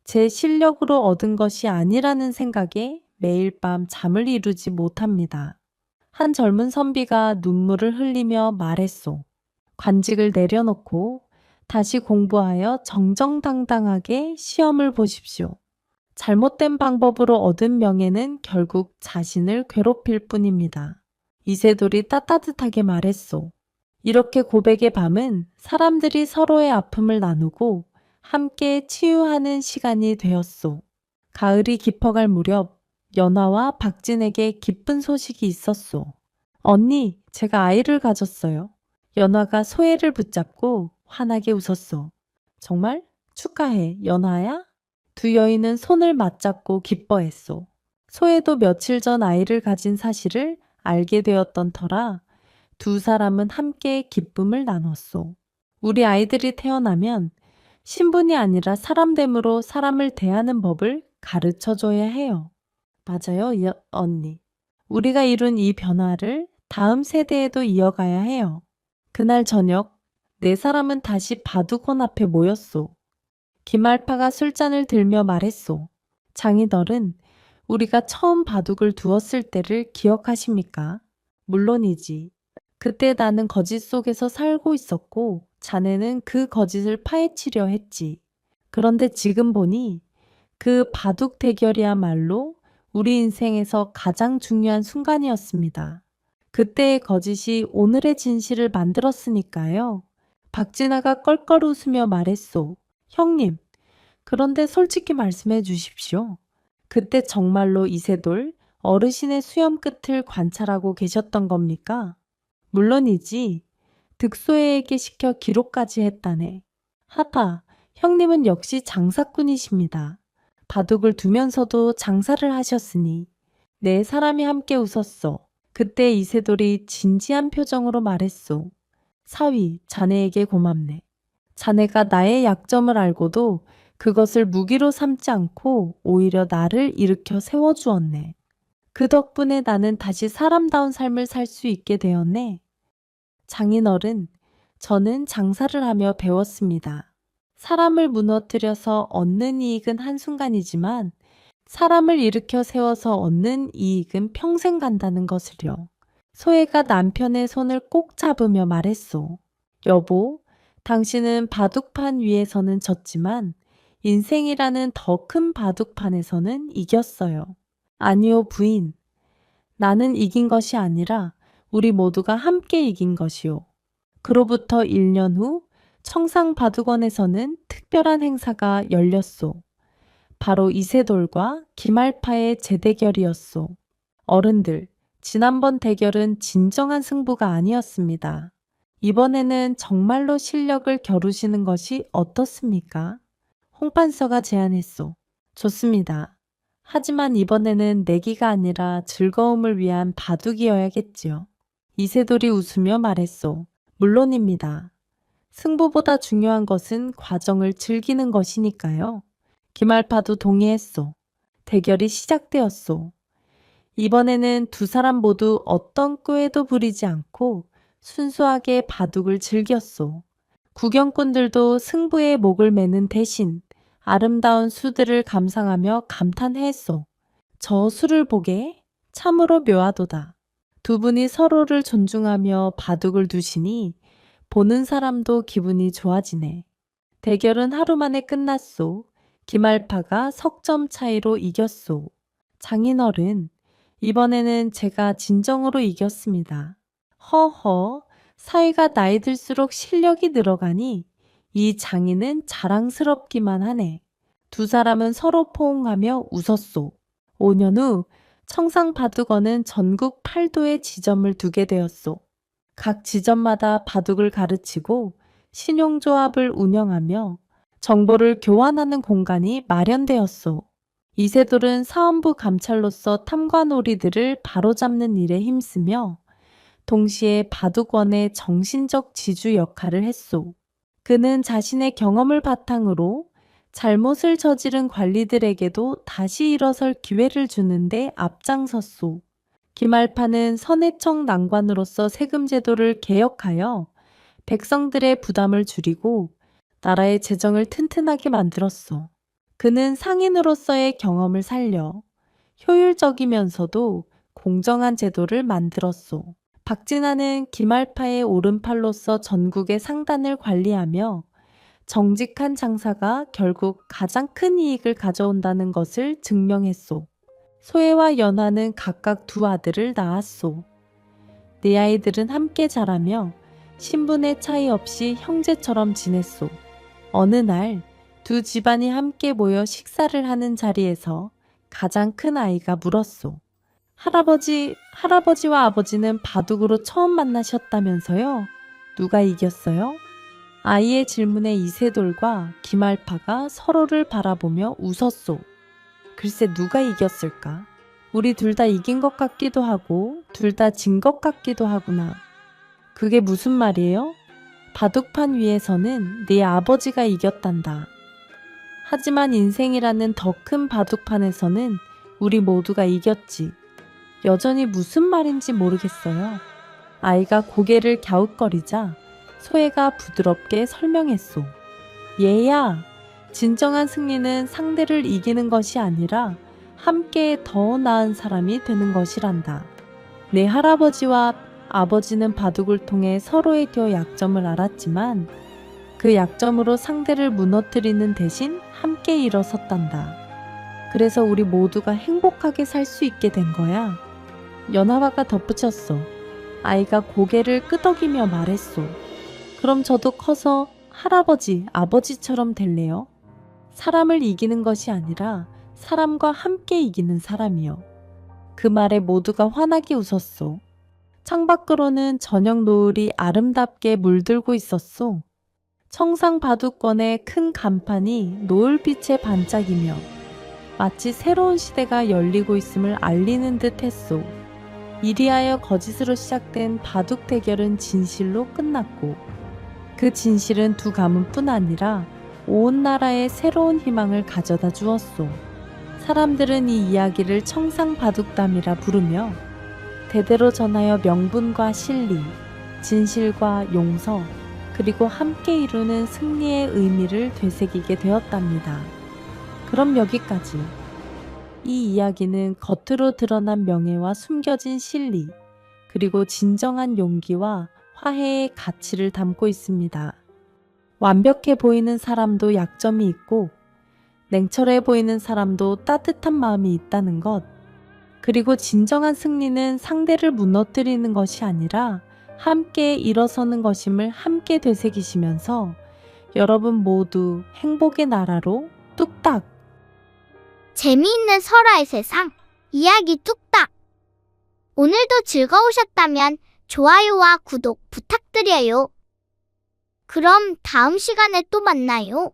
제 실력으로 얻은 것이 아니라는 생각에 매일 밤 잠을 이루지 못합니다. 한 젊은 선비가 눈물을 흘리며 말했소. 관직을 내려놓고 다시 공부하여 정정당당하게 시험을 보십시오. 잘못된 방법으로 얻은 명예는 결국 자신을 괴롭힐 뿐입니다. 이세돌이 따뜻하게 말했소. 이렇게 고백의 밤은 사람들이 서로의 아픔을 나누고 함께 치유하는 시간이 되었소. 가을이 깊어갈 무렵 연화와 박진에게 기쁜 소식이 있었소. 언니, 제가 아이를 가졌어요. 연화가 소혜를 붙잡고 환하게 웃었소. 정말? 축하해, 연화야? 두 여인은 손을 맞잡고 기뻐했소. 소혜도 며칠 전 아이를 가진 사실을 알게 되었던 터라 두 사람은 함께 기쁨을 나눴소. 우리 아이들이 태어나면 신분이 아니라 사람됨으로 사람을 대하는 법을 가르쳐줘야 해요. 맞아요, 언니. 우리가 이룬 이 변화를 다음 세대에도 이어가야 해요. 그날 저녁 네 사람은 다시 바둑원 앞에 모였소. 김알파가 술잔을 들며 말했소. 장인어른, 우리가 처음 바둑을 두었을 때를 기억하십니까? 물론이지. 그때 나는 거짓 속에서 살고 있었고 자네는 그 거짓을 파헤치려 했지. 그런데 지금 보니 그 바둑 대결이야말로 우리 인생에서 가장 중요한 순간이었습니다. 그때의 거짓이 오늘의 진실을 만들었으니까요. 박진아가 껄껄 웃으며 말했소. 형님, 그런데 솔직히 말씀해 주십시오. 그때 정말로 이세돌 어르신의 수염 끝을 관찰하고 계셨던 겁니까? 물론이지. 득소혜에게 시켜 기록까지 했다네. 하하, 형님은 역시 장사꾼이십니다. 바둑을 두면서도 장사를 하셨으니. 네 사람이 함께 웃었어. 그때 이세돌이 진지한 표정으로 말했소. 사위, 자네에게 고맙네. 자네가 나의 약점을 알고도 그것을 무기로 삼지 않고 오히려 나를 일으켜 세워주었네. 그 덕분에 나는 다시 사람다운 삶을 살 수 있게 되었네. 장인어른, 저는 장사를 하며 배웠습니다. 사람을 무너뜨려서 얻는 이익은 한순간이지만 사람을 일으켜 세워서 얻는 이익은 평생 간다는 것을요. 소혜가 남편의 손을 꼭 잡으며 말했소. 여보, 당신은 바둑판 위에서는 졌지만 인생이라는 더 큰 바둑판에서는 이겼어요. 아니요, 부인. 나는 이긴 것이 아니라 우리 모두가 함께 이긴 것이요. 그로부터 1년 후 청상바둑원에서는 특별한 행사가 열렸소. 바로 이세돌과 김알파의 재대결이었소. 어른들, 지난번 대결은 진정한 승부가 아니었습니다. 이번에는 정말로 실력을 겨루시는 것이 어떻습니까? 홍판서가 제안했소. 좋습니다. 하지만 이번에는 내기가 아니라 즐거움을 위한 바둑이어야겠지요. 이세돌이 웃으며 말했소. 물론입니다. 승부보다 중요한 것은 과정을 즐기는 것이니까요. 김알파도 동의했소. 대결이 시작되었소. 이번에는 두 사람 모두 어떤 꾀에도 부리지 않고 순수하게 바둑을 즐겼소. 구경꾼들도 승부에 목을 매는 대신 아름다운 수들을 감상하며 감탄했소. 저 수를 보게 참으로 묘하도다. 두 분이 서로를 존중하며 바둑을 두시니 보는 사람도 기분이 좋아지네. 대결은 하루 만에 끝났소. 김알파가 석점 차이로 이겼소. 장인어른, 이번에는 제가 진정으로 이겼습니다. 허허, 사위가 나이 들수록 실력이 늘어가니 이 장인은 자랑스럽기만 하네. 두 사람은 서로 포옹하며 웃었소. 5년 후 청상바둑원은 전국 8도에 지점을 두게 되었소. 각 지점마다 바둑을 가르치고 신용조합을 운영하며 정보를 교환하는 공간이 마련되었소. 이세돌은 사원부 감찰로서 탐관오리들을 바로잡는 일에 힘쓰며 동시에 바둑원의 정신적 지주 역할을 했소. 그는 자신의 경험을 바탕으로 잘못을 저지른 관리들에게도 다시 일어설 기회를 주는데 앞장섰소. 김알파는 선해청 난관으로서 세금 제도를 개혁하여 백성들의 부담을 줄이고 나라의 재정을 튼튼하게 만들었소. 그는 상인으로서의 경험을 살려 효율적이면서도 공정한 제도를 만들었소. 박진아는 김알파의 오른팔로서 전국의 상단을 관리하며 정직한 장사가 결국 가장 큰 이익을 가져온다는 것을 증명했소. 소혜와 연화는 각각 두 아들을 낳았소. 네 아이들은 함께 자라며 신분의 차이 없이 형제처럼 지냈소. 어느 날 두 집안이 함께 모여 식사를 하는 자리에서 가장 큰 아이가 물었소. 할아버지와 아버지는 바둑으로 처음 만나셨다면서요? 누가 이겼어요? 아이의 질문에 이세돌과 김알파가 서로를 바라보며 웃었소. 글쎄 누가 이겼을까? 우리 둘 다 이긴 것 같기도 하고 둘 다 진 것 같기도 하구나. 그게 무슨 말이에요? 바둑판 위에서는 네 아버지가 이겼단다. 하지만 인생이라는 더 큰 바둑판에서는 우리 모두가 이겼지. 여전히 무슨 말인지 모르겠어요. 아이가 고개를 갸웃거리자 소혜가 부드럽게 설명했소. 얘야, 진정한 승리는 상대를 이기는 것이 아니라 함께 더 나은 사람이 되는 것이란다. 내 할아버지와 아버지는 바둑을 통해 서로의 약점을 알았지만 그 약점으로 상대를 무너뜨리는 대신 함께 일어섰단다. 그래서 우리 모두가 행복하게 살 수 있게 된 거야. 연하와가 덧붙였어. 아이가 고개를 끄덕이며 말했소. 그럼 저도 커서 할아버지, 아버지처럼 될래요? 사람을 이기는 것이 아니라 사람과 함께 이기는 사람이요. 그 말에 모두가 환하게 웃었소. 창밖으로는 저녁 노을이 아름답게 물들고 있었소. 청상바둑권의 큰 간판이 노을빛에 반짝이며 마치 새로운 시대가 열리고 있음을 알리는 듯 했소. 이리하여 거짓으로 시작된 바둑 대결은 진실로 끝났고 그 진실은 두 가문뿐 아니라 온 나라에 새로운 희망을 가져다 주었소. 사람들은 이 이야기를 청상바둑담이라 부르며 대대로 전하여 명분과 진리, 진실과 용서, 그리고 함께 이루는 승리의 의미를 되새기게 되었답니다. 그럼 여기까지. 이 이야기는 겉으로 드러난 명예와 숨겨진 실리, 그리고 진정한 용기와 화해의 가치를 담고 있습니다. 완벽해 보이는 사람도 약점이 있고 냉철해 보이는 사람도 따뜻한 마음이 있다는 것, 그리고 진정한 승리는 상대를 무너뜨리는 것이 아니라 함께 일어서는 것임을 함께 되새기시면서 여러분 모두 행복의 나라로 뚝딱! 재미있는 설화의 세상, 이야기 뚝딱! 오늘도 즐거우셨다면 좋아요와 구독 부탁드려요. 그럼 다음 시간에 또 만나요.